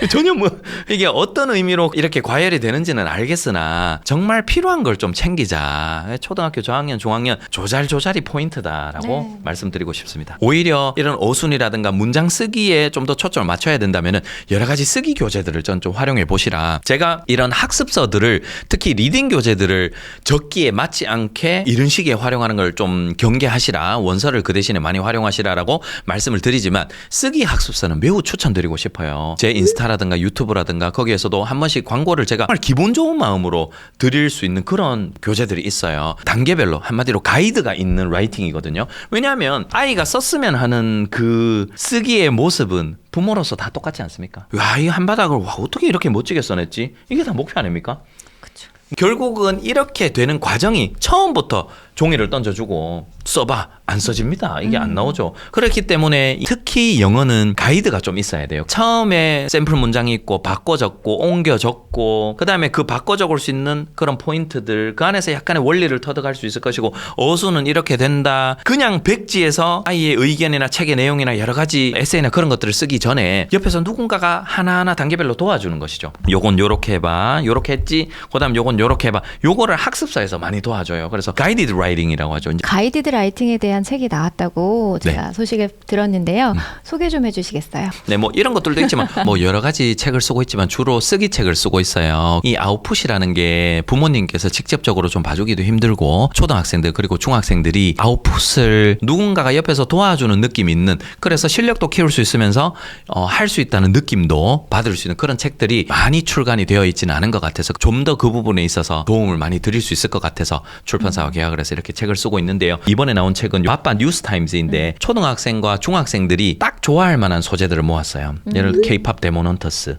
A: 전혀 뭐 이게 어떤 의미로 이렇게 과열이 되는지는 알겠으나 정말 필요한 걸 좀 챙기자. 초등학교 저학년, 중학년 조잘조잘이 포인트다라고
B: 네.
A: 말씀드리고 싶습니다. 오히려 이런 어순이라든가 문장 쓰기에 좀 더 초점을 맞춰야 된다면은 여러 가지 쓰기 교재들을 좀 활용해 보시라. 제가 이런 학습서들을 특히 리딩 교재들을 적기에 맞지 않게 이런 식의 활용하는 걸 좀 경계하시라. 원서를 그 대신에 많이 활용하시라라고 말씀을 드리지만 쓰기 학습서는 매우 추천드리고 싶어요. 제 인스타라든가 유튜브라든가 거기에서도 한 번씩 광고를 제가 정말 기분 좋은 마음으로 드릴 수 있는 그런 교재들이 있어요. 단계별로 한마디로 가이드가 있는 라이팅이거든요. 왜냐하면 아이가 썼으면 하는 그 쓰기의 모습은 부모로서 다 똑같지 않습니까? 와, 이 한바닥을 와, 어떻게 이렇게 멋지게 써냈지? 이게 다 목표 아닙니까?
B: 그쵸.
A: 결국은 이렇게 되는 과정이 처음부터 종이를 던져주고 써봐. 안 써집니다. 이게 안 나오죠. 그렇기 때문에 특히 영어는 가이드가 좀 있어야 돼요. 처음에 샘플 문장이 있고 바꿔 적고 옮겨 적고 그다음에 그 바꿔 적을 수 있는 그런 포인트들 그 안에서 약간의 원리를 터득할 수 있을 것이고 어수는 이렇게 된다. 그냥 백지에서 아이의 의견이나 책의 내용이나 여러 가지 에세이나 그런 것들을 쓰기 전에 옆에서 누군가가 하나하나 단계별로 도와주는 것이죠. 요건 요렇게 해봐. 요렇게 했지. 그다음 요건 요렇게 해봐. 요거를 학습사에서 많이 도와줘요. 그래서 가이디드 라이팅이라고 하죠.
B: 가이디드 라이팅에 대한 책이 나왔다고 제가 소식을 들었는데요. 소개 좀 해주시겠어요?
A: 네, 뭐 이런 것들도 있지만 뭐 여러 가지 책을 쓰고 있지만 주로 쓰기 책을 쓰고 있어요. 이 아웃풋이라는 게 부모님께서 직접적으로 좀 봐주기도 힘들고 초등학생들 그리고 중학생들이 아웃풋을 누군가가 옆에서 도와주는 느낌이 있는 그래서 실력도 키울 수 있으면서 할 수 있다는 느낌도 받을 수 있는 그런 책들이 많이 출간이 되어 있지는 않은 것 같아서 좀 더 그 부분에 있어서 도움을 많이 드릴 수 있을 것 같아서 출판사와 계약을 해서 이렇게 책을 쓰고 있는데요. 이번에 나온 책은 바빠 뉴스타임즈인데 초등학생과 중학생들이 딱 좋아할 만한 소재들을 모았어요. 예를 들어 K-팝 데모넌터스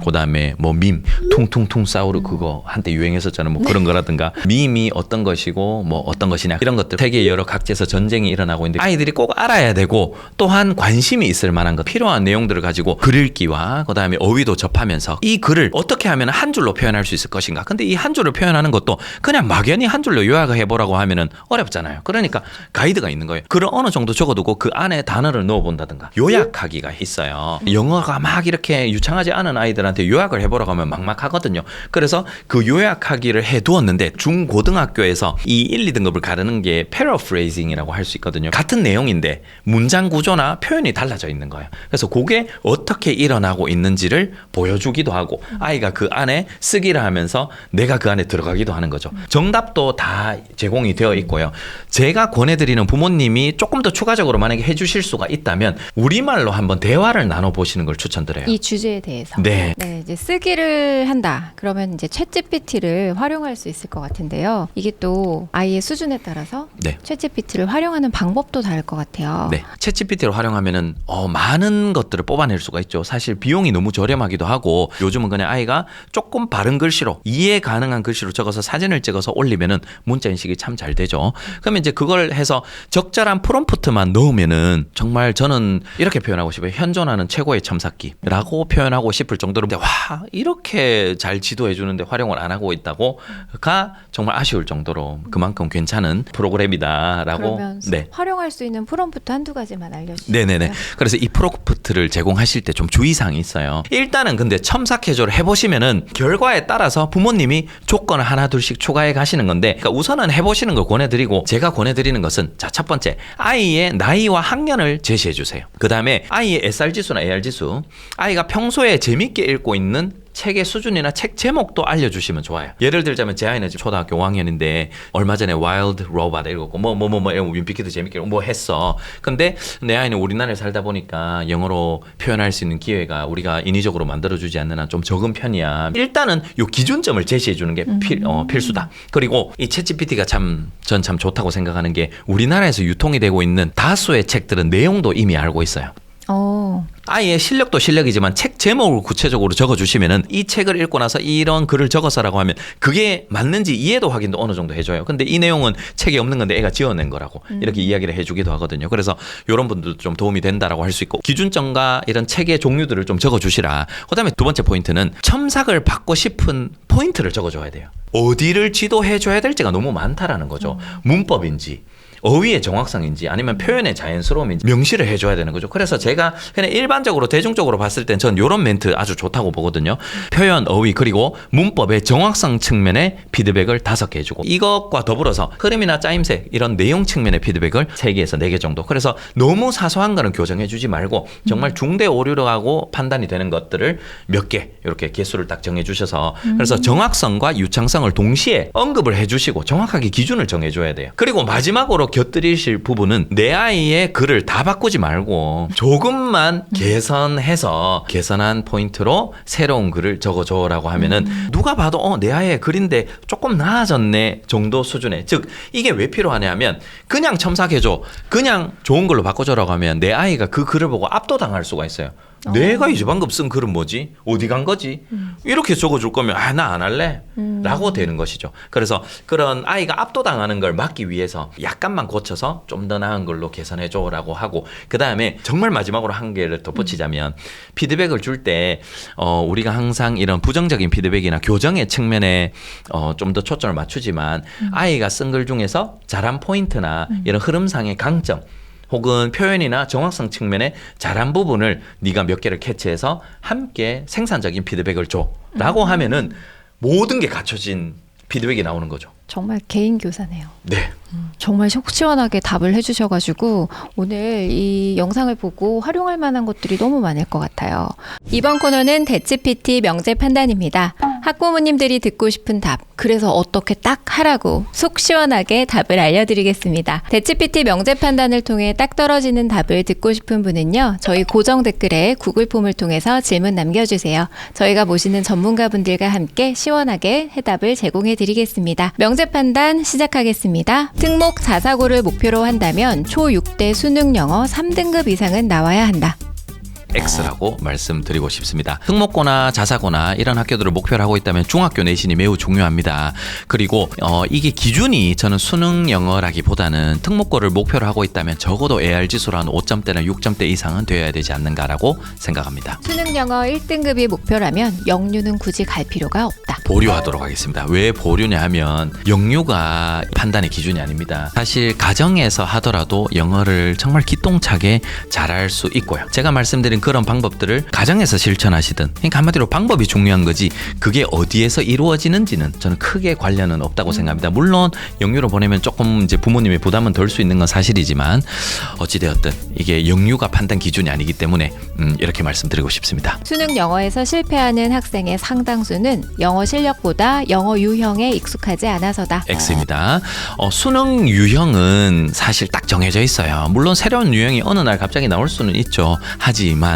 A: 그다음에 뭐 밈 퉁퉁퉁 싸우르 그거 한때 유행했었잖아요. 뭐 그런 거라든가 밈이 어떤 것이고 뭐 어떤 것이냐 이런 것들 세계 여러 각지에서 전쟁이 일어나고 있는데 아이들이 꼭 알아야 되고 또한 관심이 있을 만한 것 필요한 내용들을 가지고 글 읽기와 그다음에 어휘도 접하면서 이 글을 어떻게 하면 한 줄로 표현할 수 있을 것인가. 근데 이 한 줄을 표현하는 것도 그냥 막연히 한 줄로 요약을 해보라고 하면은 어렵잖아요. 그러니까 가이드가 있는 거예요. 글을 어느 정도 적어두고 그 안에 단어를 넣어본다든가 요약하기가 있어요. 영어가 막 이렇게 유창하지 않은 아이들한테 요약을 해보라고 하면 막막하거든요. 그래서 그 요약하기를 해두었는데 중고등학교에서 이 1, 2등급을 가르는 게 paraphrasing이라고 할 수 있거든요. 같은 내용인데 문장 구조나 표현이 달라져 있는 거예요. 그래서 그게 어떻게 일어나고 있는지를 보여주기도 하고 아이가 그 안에 쓰기를 하면서 내가 그 안에 들어가기도 하는 거죠. 정답도 다 제공이 되어 있고요. 제가 권해드리는 부모님이 조금 더 추가적으로 만약에 해주실 수가 있다면 우리말로 한번 대화를 나눠보시는 걸 추천드려요.
B: 이 주제에 대해서.
A: 네.
B: 이제 쓰기를 한다. 그러면 이제 챗GPT를 활용할 수 있을 것 같은데요. 이게 또 아이의 수준에 따라서
A: 네.
B: 챗GPT를 활용하는 방법도 다를 것 같아요.
A: 네, 챗GPT를 활용하면은 많은 것들을 뽑아낼 수가 있죠. 사실 비용이 너무 저렴하기도 하고 요즘은 그냥 아이가 조금 바른 글씨로 이해 가능한 글씨로 적어서 사진을 찍어서 올리면은 문자 인식이 참 잘 되죠. 그러면 이제 그걸 해서 적절한 프롬프트만 넣으면은 정말 저는 이렇게 표현하고 싶어요. 현존하는 최고의 첨삭기라고 표현하고 싶을 정도로 와 이렇게 잘 지도해 주는데 활용을 안 하고 있다고가 정말 아쉬울 정도로 그만큼 괜찮은 프로그램이다라고.
B: 그러면
A: 네.
B: 활용할 수 있는 프롬프트 한두 가지만 알려주세요.
A: 네네네. 그래서 이 프롬프트를 제공하실 때 좀 주의사항이 있어요. 일단은 근데 첨삭해조를 해보시면은 결과에 따라서 부모님이 조건을 하나 둘씩 추가해 가시는 건데 그러니까 우선은 해보시는 걸 권해드리고 제가 권해드리는 것은 자, 첫 번째 아이의 나이와 학년을 제시해 주세요. 그 다음에 아이의 SR지수나 AR지수 아이가 평소에 재밌게 읽고 있는 책의 수준이나 책 제목도 알려주시면 좋아요. 예를 들자면 제 아이는 지금 초등학교 5학년인데 얼마 전에 Wild Robot 읽었고 이런 윈피키도 재밌게 읽고 뭐 했어. 근데 내 아이는 우리나라에 살다 보니까 영어로 표현할 수 있는 기회가 우리가 인위적으로 만들어주지 않는 한 좀 적은 편이야. 일단은 요 기준점을 제시해 주는 게 필수다. 그리고 이 챗GPT가 전 참 좋다고 생각하는 게 우리나라에서 유통이 되고 있는 다수의 책들은 내용도 이미 알고 있어요. 아이의 실력도 실력이지만 책 제목을 구체적으로 적어주시면은 이 책을 읽고 나서 이런 글을 적어서라고 하면 그게 맞는지 이해도 확인도 어느 정도 해줘요. 근데 이 내용은 책에 없는 건데 애가 지어낸 거라고 이렇게 이야기를 해주기도 하거든요. 그래서 이런 분들도 좀 도움이 된다라고 할 수 있고 기준점과 이런 책의 종류들을 좀 적어주시라. 그다음에 두 번째 포인트는 첨삭을 받고 싶은 포인트를 적어줘야 돼요. 어디를 지도해줘야 될지가 너무 많다라는 거죠. 문법인지 어휘의 정확성인지 아니면 표현의 자연스러움인지 명시를 해줘야 되는 거죠. 그래서 제가 그냥 일반적으로 대중적으로 봤을 땐 전 이런 멘트 아주 좋다고 보거든요. 표현, 어휘 그리고 문법의 정확성 측면의 피드백을 5개 해주고 이것과 더불어서 흐름이나 짜임새 이런 내용 측면의 피드백을 3개에서 4개 정도. 그래서 너무 사소한 거는 교정해주지 말고 정말 중대 오류라고 판단이 되는 것들을 몇 개 이렇게 개수를 딱 정해주셔서 그래서 정확성과 유창성을 동시에 언급을 해주시고 정확하게 기준을 정해줘야 돼요. 그리고 마지막으로 곁들이실 부분은 내 아이의 글을 다 바꾸지 말고 조금만 개선해서 개선한 포인트로 새로운 글을 적어줘라고 하면은 누가 봐도 내 아이의 글인데 조금 나아졌네 정도 수준의, 즉 이게 왜 필요하냐 하면 그냥 첨삭해줘, 그냥 좋은 걸로 바꿔줘라고 하면 내 아이가 그 글을 보고 압도당할 수가 있어요. 내가 이제 방금 쓴 글은 뭐지? 어디 간 거지? 이렇게 적어줄 거면 나 안 할래? 라고 되는 것이죠. 그래서 그런 아이가 압도당하는 걸 막기 위해서 약간만 고쳐서 좀 더 나은 걸로 개선해줘 라고 하고, 그 다음에 정말 마지막으로 한 개를 덧붙이자면 피드백을 줄 때 우리가 항상 이런 부정적인 피드백이나 교정의 측면에 좀 더 초점을 맞추지만 아이가 쓴 글 중에서 잘한 포인트나 이런 흐름상의 강점 혹은 표현이나 정확성 측면에 잘한 부분을 네가 몇 개를 캐치해서 함께 생산적인 피드백을 줘라고 하면은 모든 게 갖춰진 피드백이 나오는 거죠.
B: 정말 개인 교사네요.
A: 네.
B: 정말 속 시원하게 답을 해주셔가지고 오늘 이 영상을 보고 활용할 만한 것들이 너무 많을 것 같아요. 이번 코너는 대치PT 명제 판단입니다. 학부모님들이 듣고 싶은 답, 그래서 어떻게 딱 하라고 속 시원하게 답을 알려드리겠습니다. 대치PT 명제 판단을 통해 딱 떨어지는 답을 듣고 싶은 분은요, 저희 고정 댓글에 구글 폼을 통해서 질문 남겨주세요. 저희가 모시는 전문가분들과 함께 시원하게 해답을 제공해 드리겠습니다. 명제 판단 시작하겠습니다. 특목 자사고를 목표로 한다면 초6대 수능 영어 3등급 이상은 나와야 한다.
A: X라고 말씀드리고 싶습니다. 특목고나 자사고나 이런 학교들을 목표로 하고 있다면 중학교 내신이 매우 중요합니다. 그리고 이게 기준이 저는 수능 영어라기보다는 특목고를 목표로 하고 있다면 적어도 AR 지수로 한 5점대나 6점대 이상은 되어야 되지 않는가라고 생각합니다.
B: 수능 영어 1등급이 목표라면 영유는 굳이 갈 필요가 없다.
A: 보류하도록 하겠습니다. 왜 보류냐 하면 영유가 판단의 기준이 아닙니다. 사실 가정에서 하더라도 영어를 정말 기똥차게 잘할 수 있고요. 제가 말씀드린 그런 방법들을 가정에서 실천하시든, 그러니까 한마디로 방법이 중요한 거지 그게 어디에서 이루어지는지는 저는 크게 관련은 없다고 생각합니다. 물론 영유로 보내면 조금 이제 부모님의 부담은 덜 수 있는 건 사실이지만 어찌되었든 이게 영유가 판단 기준이 아니기 때문에 이렇게 말씀드리고 싶습니다.
B: 수능 영어에서 실패하는 학생의 상당수는 영어 실력보다 영어 유형에 익숙하지 않아서다.
A: X입니다. 수능 유형은 사실 딱 정해져 있어요. 물론 새로운 유형이 어느 날 갑자기 나올 수는 있죠. 하지만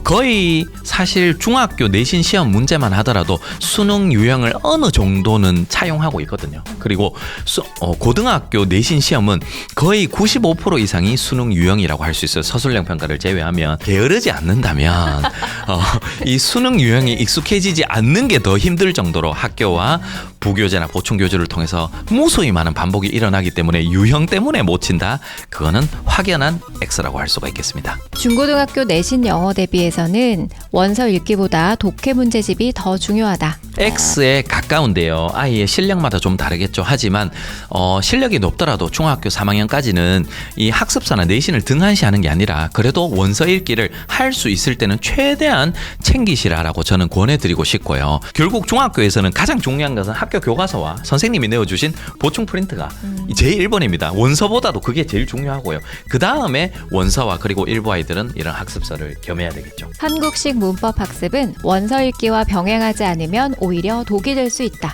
A: 거의 사실 중학교 내신 시험 문제만 하더라도 수능 유형을 어느 정도는 차용하고 있거든요. 그리고 고등학교 내신 시험은 거의 95% 이상이 수능 유형이라고 할 수 있어요. 서술형 평가를 제외하면. 게으르지 않는다면 이 수능 유형에 익숙해지지 않는 게 더 힘들 정도로 학교와 부교재나 보충교재를 통해서 무수히 많은 반복이 일어나기 때문에 유형 때문에 못 친다? 그거는 확연한 X라고 할 수가 있겠습니다.
B: 중고등학교 내신 영어 대비해서는 원서 읽기보다 독해 문제집이 더 중요하다.
A: X에 가까운데요. 아이의 실력마다 좀 다르겠죠. 하지만 실력이 높더라도 중학교 3학년까지는 이 학습서나 내신을 등한시하는 게 아니라 그래도 원서 읽기를 할 수 있을 때는 최대한 챙기시라라고 저는 권해드리고 싶고요. 결국 중학교에서는 가장 중요한 것은 학교 교과서와 선생님이 내어주신 보충 프린트가 제일 1번입니다. 원서보다도 그게 제일 중요하고요. 그 다음에 원서와 그리고 일부 아이들은 이런 학습서를 겸해야 되겠죠.
B: 한국식 문법 학습은 원서 읽기와 병행하지 않으면 오히려 독이 될 수 있다.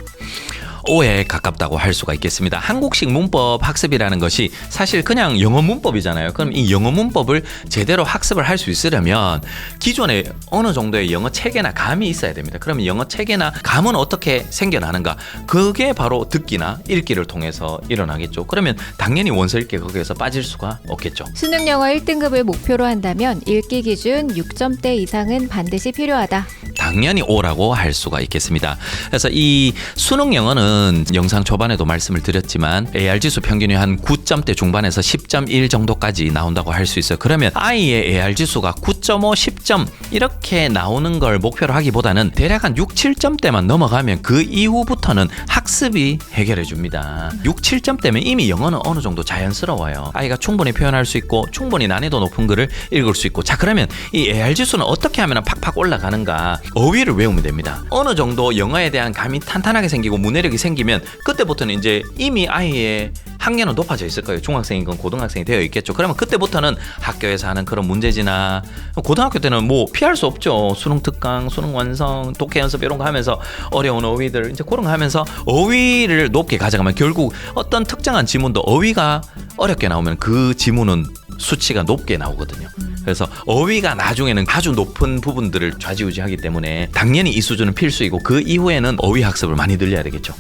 A: O에 가깝다고 할 수가 있겠습니다. 한국식 문법 학습이라는 것이 사실 그냥 영어 문법이잖아요. 그럼 이 영어 문법을 제대로 학습을 할 수 있으려면 기존에 어느 정도의 영어 체계나 감이 있어야 됩니다. 그러면 영어 체계나 감은 어떻게 생겨나는가? 그게 바로 듣기나 읽기를 통해서 일어나겠죠. 그러면 당연히 원서 읽기 거기에서 빠질 수가 없겠죠.
B: 수능 영어 1등급을 목표로 한다면 읽기 기준 6점대 이상은 반드시 필요하다.
A: 당연히 O라고 할 수가 있겠습니다. 그래서 이 수능 영어는 요거는 영상 초반에도 말씀을 드렸지만 AR 지수 평균이 한 9점대 중반에서 10.1 정도까지 나온다고 할 수 있어요. 그러면 아이의 AR 지수가 9.5, 10점 이렇게 나오는 걸 목표로 하기보다는 대략 한 6, 7점대만 넘어가면 그 이후부터는 학습이 해결해 줍니다. 6, 7점대면 이미 영어는 어느 정도 자연스러워요. 아이가 충분히 표현할 수 있고 충분히 난이도 높은 글을 읽을 수 있고, 자 그러면 이 AR 지수는 어떻게 하면 팍팍 올라가는가? 어휘를 외우면 됩니다. 어느 정도 영어에 대한 감이 탄탄하게 생기고 문해력이 생기면 그때부터는 이제 이미 아이의 학년은 높아져 있을 거예요. 중학생이건 고등학생이 되어 있겠죠. 그러면 그때부터는 학교에서 하는 그런 문제지나, 고등학교 때는 뭐 피할 수 없죠. 수능 특강, 수능 완성, 독해 연습 이런 거 하면서 어려운 어휘들 이제 그런 거 하면서 어휘를 높게 가져가면 결국 어떤 특정한 지문도 어휘가 어렵게 나오면 그 지문은 수치가 높게 나오거든요. 그래서 어휘가 나중에는 아주 높은 부분들을 좌지우지하기 때문에 당연히 이 수준은 필수이고, 그 이후에는 어휘 학습을 많이 늘려야 되겠죠.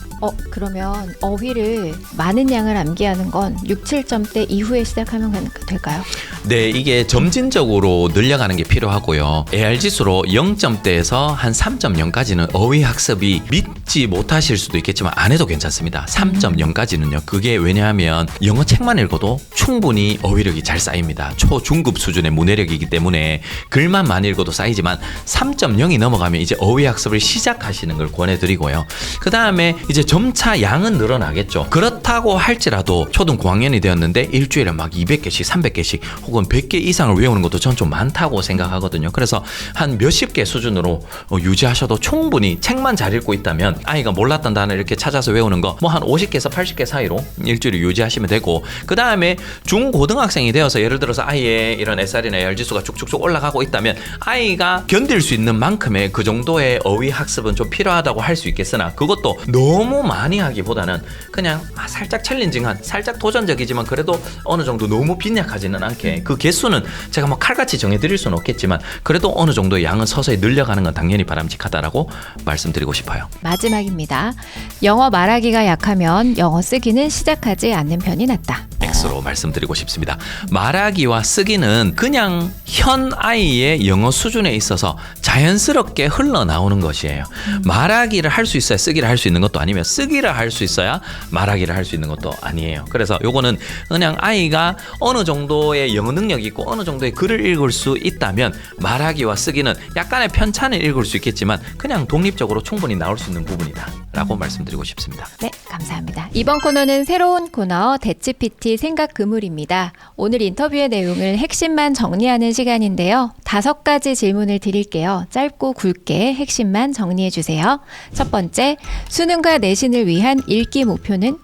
B: 그러면 어휘를 많은 양을 암기하는 건 6, 7점대 이후에 시작하면 될까요?
A: 네, 이게 점진적으로 늘려가는 게 필요하고요. AR 지수로 0점대에서 한 3.0까지는 어휘 학습이 믿지 못하실 수도 있겠지만 안 해도 괜찮습니다. 3.0까지는요. 그게 왜냐하면 영어 책만 읽어도 충분히 어휘력이 잘 쌓입니다. 초중급 수준의 문해력이기 때문에 글만 많이 읽어도 쌓이지만 3.0이 넘어가면 이제 어휘 학습을 시작하시는 걸 권해드리고요. 그 다음에 이제 점차 양은 늘어나겠죠. 그렇다고 할지라도 초등 고학년이 되었는데 일주일에 막 200개씩 300개씩 혹은 100개 이상을 외우는 것도 전 좀 많다고 생각하거든요. 그래서 한 몇십 개 수준으로 유지하셔도 충분히, 책만 잘 읽고 있다면 아이가 몰랐던 단어 이렇게 찾아서 외우는 거 뭐 한 50개에서 80개 사이로 일주일에 유지하시면 되고, 그 다음에 중고등학생이 되어서 예를 들어서 아이의 이런 SR이나 AR 지수가 쭉쭉쭉 올라가고 있다면 아이가 견딜 수 있는 만큼의 그 정도의 어휘 학습은 좀 필요하다고 할 수 있겠으나, 그것도 너무 많이 하기보다는 그냥 살짝 챌린징한, 살짝 도전적이지만 그래도 어느 정도 너무 빈약하지는 않게, 그 개수는 제가 뭐 칼같이 정해드릴 수는 없겠지만 그래도 어느 정도의 양은 서서히 늘려가는 건 당연히 바람직하다라고 말씀드리고 싶어요.
B: 마지막입니다. 영어 말하기가 약하면 영어 쓰기는 시작하지 않는 편이 낫다.
A: X로 말씀드리고 싶습니다. 말하기와 쓰기는 그냥 현 아이의 영어 수준에 있어서 자연스럽게 흘러나오는 것이에요. 말하기를 할 수 있어야 쓰기를 할 수 있는 것도 아니며 쓰기를 할 수 있어야 말하기를 할 수 있는 것도 아니에요. 그래서 요거는 그냥 아이가 어느 정도의 영어 능력이 있고 어느 정도의 글을 읽을 수 있다면 말하기와 쓰기는 약간의 편차는 읽을 수 있겠지만 그냥 독립적으로 충분히 나올 수 있는 부분이다 라고 말씀드리고 싶습니다.
B: 네, 감사합니다. 이번 코너는 새로운 코너 대치PT 생각 그물입니다. 오늘 인터뷰의 내용을 핵심만 정리하는 시간인데요. 5가지 질문을 드릴게요. 짧고 굵게 핵심만 정리해 주세요. 첫 번째, 수능과 내신을 위한 읽기 목표는?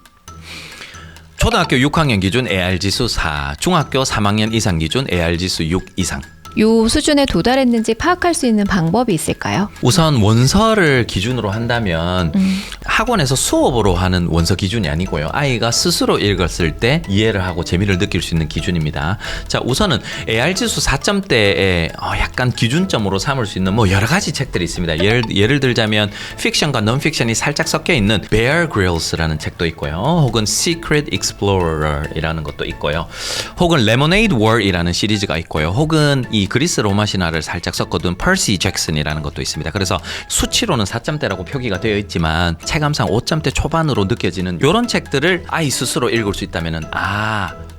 A: 초등학교 6학년 기준 AR 지수 4, 중학교 3학년 이상 기준 AR 지수 6 이상.
B: 요 수준에 도달했는지 파악할 수 있는 방법이 있을까요?
A: 우선 원서를 기준으로 한다면 학원에서 수업으로 하는 원서 기준이 아니고요. 아이가 스스로 읽었을 때 이해를 하고 재미를 느낄 수 있는 기준입니다. 자, 우선은 AR 지수 4점대에 약간 기준점으로 삼을 수 있는 뭐 여러 가지 책들이 있습니다. 예를 들자면 픽션과 논픽션이 살짝 섞여 있는 Bear Grylls라는 책도 있고요. 혹은 Secret Explorer이라는 것도 있고요. 혹은 Lemonade War이라는 시리즈가 있고요. 혹은 이 그리스 로마 신화를 살짝 섞어둔 퍼시 잭슨이라는 것도 있습니다. 그래서 수치로는 4점대라고 표기가 되어 있지만 체감상 5점대 초반으로 느껴지는 이런 책들을 아이 스스로 읽을 수 있다면은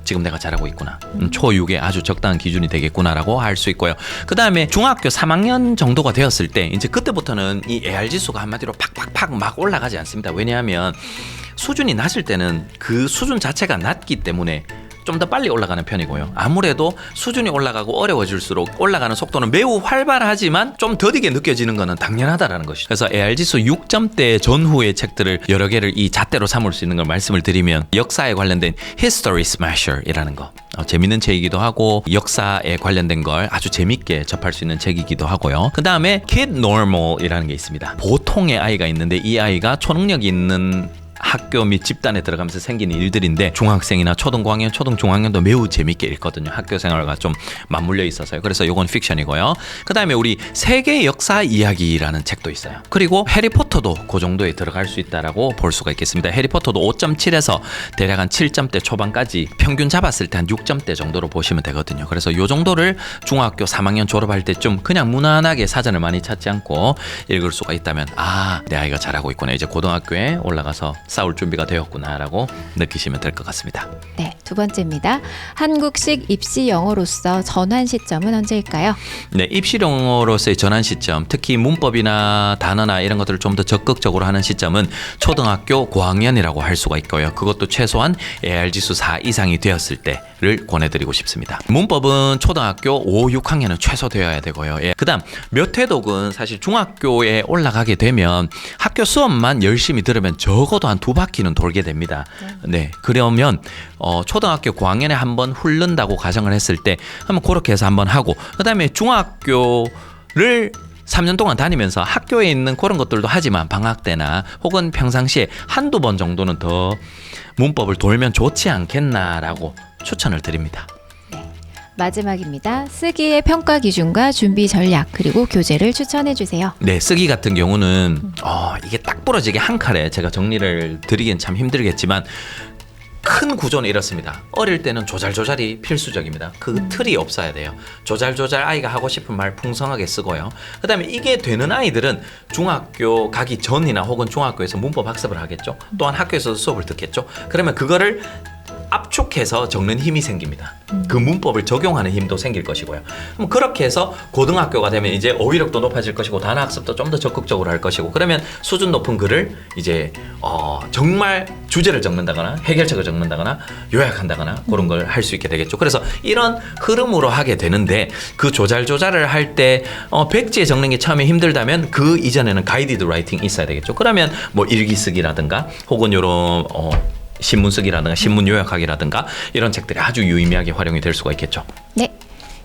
A: 지금 내가 잘하고 있구나. 초6에 아주 적당한 기준이 되겠구나라고 할 수 있고요. 그 다음에 중학교 3학년 정도가 되었을 때 이제 그때부터는 이 AR 지수가 한마디로 팍팍팍 막 올라가지 않습니다. 왜냐하면 수준이 낮을 때는 그 수준 자체가 낮기 때문에 좀 더 빨리 올라가는 편이고요. 아무래도 수준이 올라가고 어려워질수록 올라가는 속도는 매우 활발하지만 좀 더디게 느껴지는 것은 당연하다라는 것이죠. 그래서 AR 지수 6점대 전후의 책들을 여러 개를 이 잣대로 삼을 수 있는 걸 말씀을 드리면, 역사에 관련된 History Smasher이라는 거 재밌는 책이기도 하고 역사에 관련된 걸 아주 재밌게 접할 수 있는 책이기도 하고요. 그 다음에 Kid Normal이라는 게 있습니다. 보통의 아이가 있는데 이 아이가 초능력이 있는 학교 및 집단에 들어가면서 생기는 일들인데 중학생이나 초등 고학년, 초등 중학년도 매우 재밌게 읽거든요. 학교 생활과 좀 맞물려 있어서요. 그래서 요건 픽션이고요. 그다음에 우리 세계 역사 이야기라는 책도 있어요. 그리고 해리포터도 그 정도에 들어갈 수 있다라고 볼 수가 있겠습니다. 해리포터도 5.7에서 대략 한 7점대 초반까지 평균 잡았을 때 한 6점대 정도로 보시면 되거든요. 그래서 요 정도를 중학교 3학년 졸업할 때쯤 그냥 무난하게 사전을 많이 찾지 않고 읽을 수가 있다면 내 아이가 잘하고 있구나. 이제 고등학교에 올라가서 싸울 준비가 되었구나라고 느끼시면 될 것 같습니다.
B: 네, 두 번째입니다. 한국식 입시 영어로서 전환 시점은 언제일까요?
A: 네, 입시 영어로서의 전환 시점, 특히 문법이나 단어나 이런 것들을 좀 더 적극적으로 하는 시점은 초등학교 고학년이라고 할 수가 있고요. 그것도 최소한 AR 지수 4 이상이 되었을 때를 권해드리고 싶습니다. 문법은 초등학교 5, 6학년은 최소 되어야 되고요. 그다음 몇 회독은 사실 중학교에 올라가게 되면 학교 수업만 열심히 들으면 적어도 한 2바퀴는 돌게 됩니다. 네, 그러면 초등학교 고학년에 한번 훑는다고 가정을 했을 때 한번 그렇게 해서 한번 하고, 그다음에 중학교를 3년 동안 다니면서 학교에 있는 그런 것들도 하지만 방학 때나 혹은 평상시에 한두 번 정도는 더 문법을 돌면 좋지 않겠나라고 추천을 드립니다.
B: 마지막입니다. 쓰기의 평가 기준과 준비 전략 그리고 교재를 추천해 주세요.
A: 네, 쓰기 같은 경우는 이게 딱 부러지게 한 칼에 제가 정리를 드리긴 참 힘들겠지만 큰 구조는 이렇습니다. 어릴 때는 조잘조잘이 필수적입니다. 그 틀이 없어야 돼요. 조잘조잘 아이가 하고 싶은 말 풍성하게 쓰고요. 그 다음에 이게 되는 아이들은 중학교 가기 전이나 혹은 중학교에서 문법 학습을 하겠죠. 또한 학교에서도 수업을 듣겠죠. 그러면 그거를 압축해서 적는 힘이 생깁니다. 그 문법을 적용하는 힘도 생길 것이고요. 그럼 그렇게 해서 고등학교가 되면 이제 어휘력도 높아질 것이고 단어 학습도 좀 더 적극적으로 할 것이고, 그러면 수준 높은 글을 이제 정말 주제를 적는다거나 해결책을 적는다거나 요약한다거나 그런 걸 할 수 있게 되겠죠. 그래서 이런 흐름으로 하게 되는데 그 조잘조잘을 할 때 백지에 적는 게 처음에 힘들다면 그 이전에는 가이디드 라이팅이 있어야 되겠죠. 그러면 뭐 일기 쓰기라든가 혹은 요런 신문 쓰기라든가 신문 요약하기라든가 이런 책들이 아주 유의미하게 활용이 될 수가 있겠죠.
B: 네,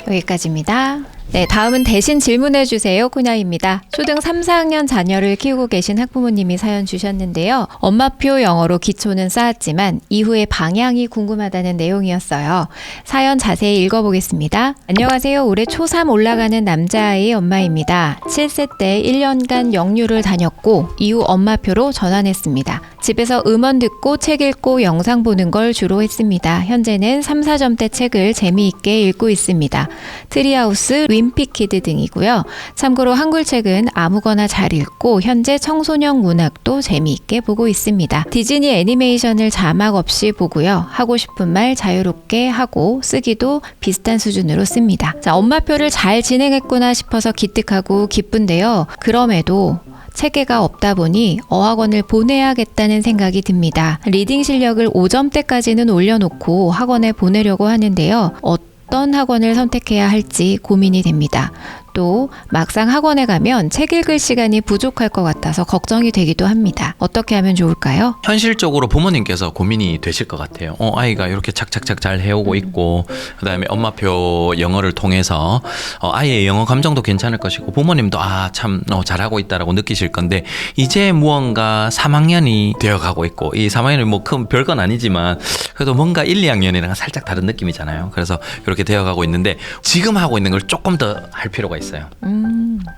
B: 여기까지입니다. 네, 다음은 대신 질문해 주세요 코너입니다. 초등 3, 4학년 자녀를 키우고 계신 학부모님이 사연 주셨는데요. 엄마표 영어로 기초는 쌓았지만 이후의 방향이 궁금하다는 내용이었어요. 사연 자세히 읽어보겠습니다. 안녕하세요. 올해 초3 올라가는 남자아이의 엄마입니다. 7세 때 1년간 영유를 다녔고 이후 엄마표로 전환했습니다. 집에서 음원 듣고 책 읽고 영상 보는 걸 주로 했습니다. 현재는 3, 4점대 책을 재미있게 읽고 있습니다. 트리하우스, 윈피키드 등이고요. 참고로 한글책은 아무거나 잘 읽고 현재 청소년 문학도 재미있게 보고 있습니다. 디즈니 애니메이션을 자막 없이 보고요. 하고 싶은 말 자유롭게 하고 쓰기도 비슷한 수준으로 씁니다. 자, 엄마표를 잘 진행했구나 싶어서 기특하고 기쁜데요. 그럼에도 체계가 없다 보니 어학원을 보내야겠다는 생각이 듭니다. 리딩 실력을 5점대까지는 올려놓고 학원에 보내려고 하는데요. 어떤 학원을 선택해야 할지 고민이 됩니다. 또 막상 학원에 가면 책 읽을 시간이 부족할 것 같아서 걱정이 되기도 합니다. 어떻게 하면 좋을까요?
A: 현실적으로 부모님께서 고민이 되실 것 같아요. 아이가 이렇게 착착착 잘 해오고 있고 그다음에 엄마표 영어를 통해서 아이의 영어 감정도 괜찮을 것이고 부모님도 참 잘하고 있다라고 느끼실 건데, 이제 무언가 3학년이 되어가고 있고, 이 3학년이 뭐 큰 별건 아니지만 그래도 뭔가 1, 2학년이랑 살짝 다른 느낌이잖아요. 그래서 이렇게 되어가고 있는데 지금 하고 있는 걸 조금 더 할 필요가 있어요.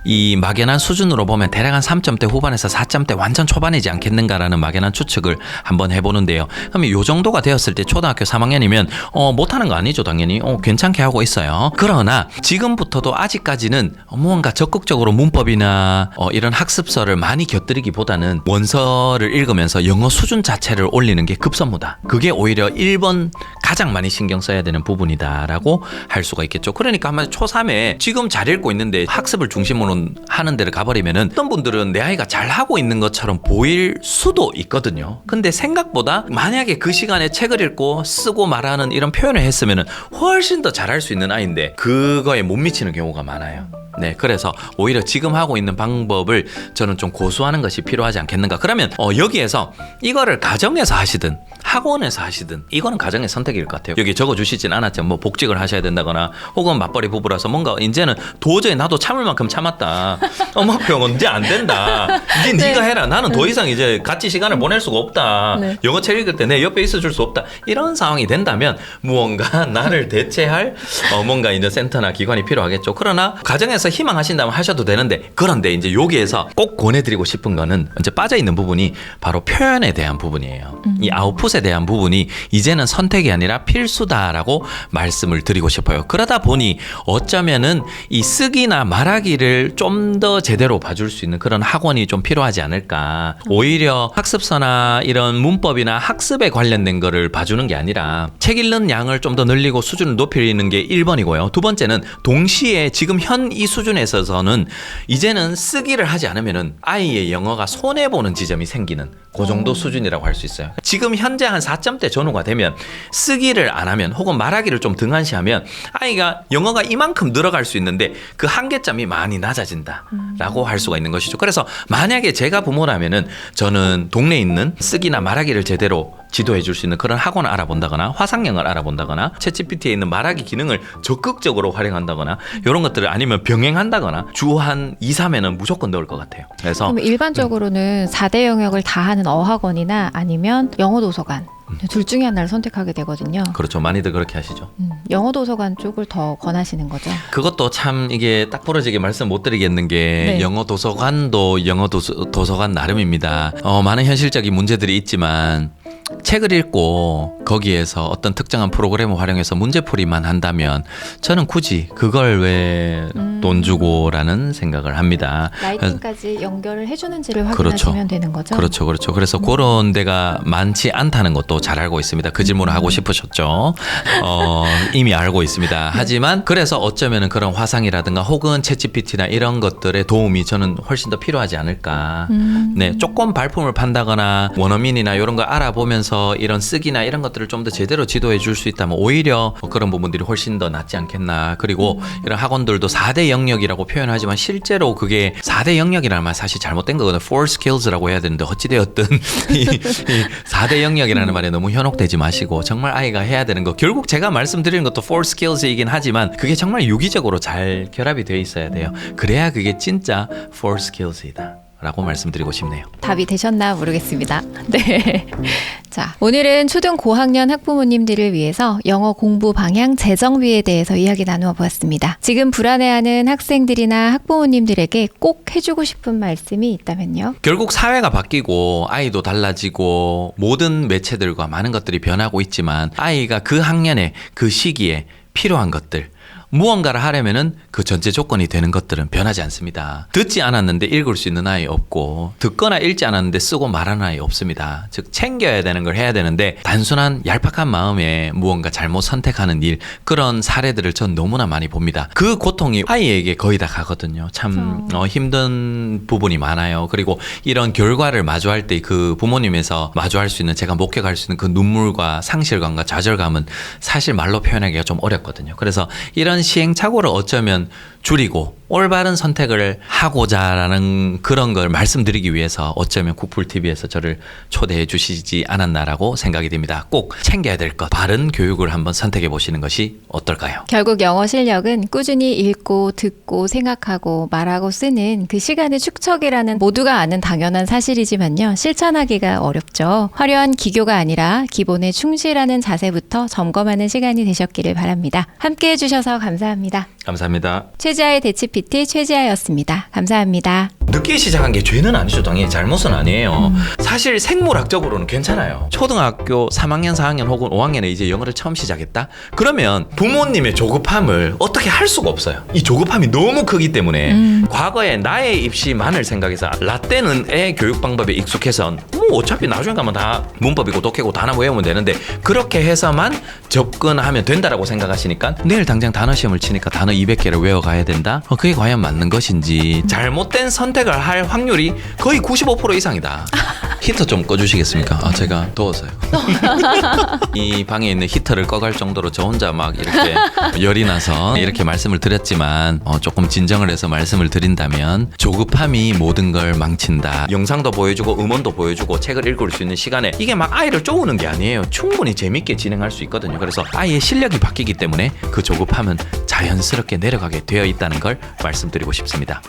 A: 이 막연한 수준으로 보면 대략 한 3점대 후반에서 4점대 완전 초반이지 않겠는가라는 막연한 추측을 한번 해보는데요. 그러면 이 정도가 되었을 때 초등학교 3학년이면 못하는 거 아니죠. 당연히 괜찮게 하고 있어요. 그러나 지금부터도 아직까지는 무언가 적극적으로 문법이나 이런 학습서를 많이 곁들이기보다는 원서를 읽으면서 영어 수준 자체를 올리는 게 급선무다. 그게 오히려 1번 가장 많이 신경 써야 되는 부분이다라고 할 수가 있겠죠. 그러니까 한마디 초3에 지금 잘 읽고 있는데 학습을 중심으로 하는 데를 가버리면은 어떤 분들은 내 아이가 잘하고 있는 것처럼 보일 수도 있거든요. 근데 생각보다 만약에 그 시간에 책을 읽고 쓰고 말하는 이런 표현을 했으면은 훨씬 더 잘할 수 있는 아이인데 그거에 못 미치는 경우가 많아요. 네, 그래서 오히려 지금 하고 있는 방법을 저는 좀 고수하는 것이 필요하지 않겠는가. 그러면 여기에서 이거를 가정에서 하시든 학원에서 하시든 이거는 가정의 선택일 것 같아요. 여기 적어주시진 않았지만 뭐 복직을 하셔야 된다거나 혹은 맞벌이 부부라서 뭔가 이제는 도저히 나도 참을 만큼 참았다. 엄마 병 이제 안 된다. 이제
B: 네.
A: 네가 해라. 나는 더 이상 이제 같이 시간을 보낼 수가 없다.
B: 네.
A: 영어 책 읽을 때 내 옆에 있어줄 수 없다. 이런 상황이 된다면 무언가 나를 대체할 뭔가 이제 센터나 기관이 필요하겠죠. 그러나 가정에서 희망하신다면 하셔도 되는데, 그런데 이제 여기에서 꼭 권해드리고 싶은 거는 이제 빠져있는 부분이 바로 표현에 대한 부분이에요. 이 아웃풋에 대한 부분이 이제는 선택이 아니라 필수다라고 말씀을 드리고 싶어요. 그러다 보니 어쩌면은 이 쓰기나 말하기를 좀 더 제대로 봐줄 수 있는 그런 학원이 좀 필요하지 않을까. 오히려 학습서나 이런 문법이나 학습에 관련된 거를 봐주는 게 아니라 책 읽는 양을 좀 더 늘리고 수준을 높이는 게 1번이고요. 두 번째는 동시에 지금 현 이 수준에 있어서는 이제는 쓰기를 하지 않으면은 아이의 영어가 손해보는 지점이 생기는 그 정도 수준이라고 할 수 있어요. 지금 현재 한 4점대 전후가 되면 쓰기를 안 하면 혹은 말하기를 좀 등한시하면 아이가 영어가 이만큼 늘어갈 수 있는데 그 한계점이 많이 낮아진다라고 할 수가 있는 것이죠. 그래서 만약에 제가 부모라면은 저는 동네에 있는 쓰기나 말하기를 제대로 지도해 줄 수 있는 그런 학원을 알아본다거나 화상영어를 알아본다거나 챗GPT에 있는 말하기 기능을 적극적으로 활용한다거나 이런 것들을 아니면 병행한다거나 주 한 2, 3회는 무조건 넣을 것 같아요. 그래서
B: 그럼 일반적으로는 4대 영역을 다 하는 어학원이나 아니면 영어 도서관 둘 중에 하나를 선택하게 되거든요.
A: 그렇죠. 많이들 그렇게 하시죠.
B: 영어 도서관 쪽을 더 권하시는 거죠.
A: 그것도 참 이게 딱 부러지게 말씀 못 드리겠는 게
B: 네.
A: 영어 도서관도 영어 도서관 나름입니다. 많은 현실적인 문제들이 있지만 책을 읽고 거기에서 어떤 특정한 프로그램을 활용해서 문제풀이만 한다면 저는 굳이 그걸 왜 돈 주고라는 생각을 합니다.
B: 라이팅까지 연결을 해주는지를
A: 그렇죠.
B: 확인하시면 되는 거죠.
A: 그렇죠. 그래서 그런 데가 많지 않다는 것도 잘 알고 있습니다. 그 질문을 하고 싶으셨죠? 이미 알고 있습니다. 하지만 그래서 어쩌면은 그런 화상이라든가 혹은 챗GPT나 이런 것들의 도움이 저는 훨씬 더 필요하지 않을까. 네, 조금 발품을 판다거나 원어민이나 이런 걸 알아보면서 이런 쓰기나 이런 것들을 좀 더 제대로 지도해 줄 수 있다면 오히려 그런 부분들이 훨씬 더 낫지 않겠나. 그리고 이런 학원들도 4대 영역이라고 표현하지만 실제로 그게 4대 영역이라는 말 사실 잘못된 거거든요. 4 skills라고 해야 되는데 어찌되었든 이 4대 영역이라는 말에 너무 현혹되지 마시고 정말 아이가 해야 되는 거, 결국 제가 말씀드리는 것도 4 skills이긴 하지만 그게 정말 유기적으로 잘 결합이 돼 있어야 돼요. 그래야 그게 진짜 4 skills이다 라고 말씀드리고 싶네요.
B: 답이 되셨나 모르겠습니다. 네. 자, 오늘은 초등 고학년 학부모님들을 위해서 영어 공부 방향 재정비에 대해서 이야기 나누어 보았습니다. 지금 불안해하는 학생들이나 학부모님들에게 꼭 해주고 싶은 말씀이 있다면요?
A: 결국 사회가 바뀌고 아이도 달라지고 모든 매체들과 많은 것들이 변하고 있지만 아이가 그 학년에 그 시기에 필요한 것들, 무언가를 하려면은 그 전제 조건이 되는 것들은 변하지 않습니다. 듣지 않았는데 읽을 수 있는 아이 없고 듣거나 읽지 않았는데 쓰고 말하는 아이 없습니다. 즉 챙겨야 되는 걸 해야 되는데 단순한 얄팍한 마음에 무언가 잘못 선택하는 일, 그런 사례들을 전 너무나 많이 봅니다. 그 고통이 아이에게 거의 다 가거든요. 참 힘든 부분이 많아요. 그리고 이런 결과를 마주할 때 그 부모님에서 마주할 수 있는, 제가 목격할 수 있는 그 눈물과 상실감과 좌절감은 사실 말로 표현하기가 좀 어렵거든요. 그래서 이런 시행착오를 어쩌면 줄이고 올바른 선택을 하고자라는 그런 걸 말씀드리기 위해서 어쩌면 국풀TV에서 저를 초대해 주시지 않았나라고 생각이 됩니다. 꼭 챙겨야 될 것, 바른 교육을 한번 선택해 보시는 것이 어떨까요?
B: 결국 영어 실력은 꾸준히 읽고 듣고 생각하고 말하고 쓰는 그 시간의 축적이라는 모두가 아는 당연한 사실이지만요. 실천하기가 어렵죠. 화려한 기교가 아니라 기본에 충실하는 자세부터 점검하는 시간이 되셨기를 바랍니다. 함께해 주셔서 감사합니다.
A: 감사합니다.
B: 최지아의 대치PT 최지아였습니다. 감사합니다.
A: 늦게 시작한 게 죄는 아니죠. 당연히 잘못은 아니에요. 사실 생물학적으로는 괜찮아요. 초등학교 3학년, 4학년 혹은 5학년에 이제 영어를 처음 시작했다? 그러면 부모님의 조급함을 어떻게 할 수가 없어요. 이 조급함이 너무 크기 때문에 과거에 나의 입시만을 생각해서 라떼는 애 교육 방법에 익숙해서 뭐 어차피 나중에 가면 다 문법이고 독해고 단어 외우면 되는데 그렇게 해서만 접근하면 된다라고 생각하시니까 내일 당장 단어 시험을 치니까 단어 200개를 외워가야 된다? 그게 과연 맞는 것인지, 잘못된 선택을 할 확률이 거의 95% 이상이다. 히터 좀 꺼주시겠습니까? 아, 제가 더워서요. 이 방에 있는 히터를 꺼갈 정도로 저 혼자 막 이렇게 열이 나서 이렇게 말씀을 드렸지만 조금 진정을 해서 말씀을 드린다면 조급함이 모든 걸 망친다. 영상도 보여주고 음원도 보여주고 책을 읽을 수 있는 시간에 이게 막 아이를 쪼우는 게 아니에요. 충분히 재밌게 진행할 수 있거든요. 그래서 아이의 실력이 바뀌기 때문에 그 조급함은 자연스럽게 내려가게 되어 있다는 걸 말씀드리고 싶습니다.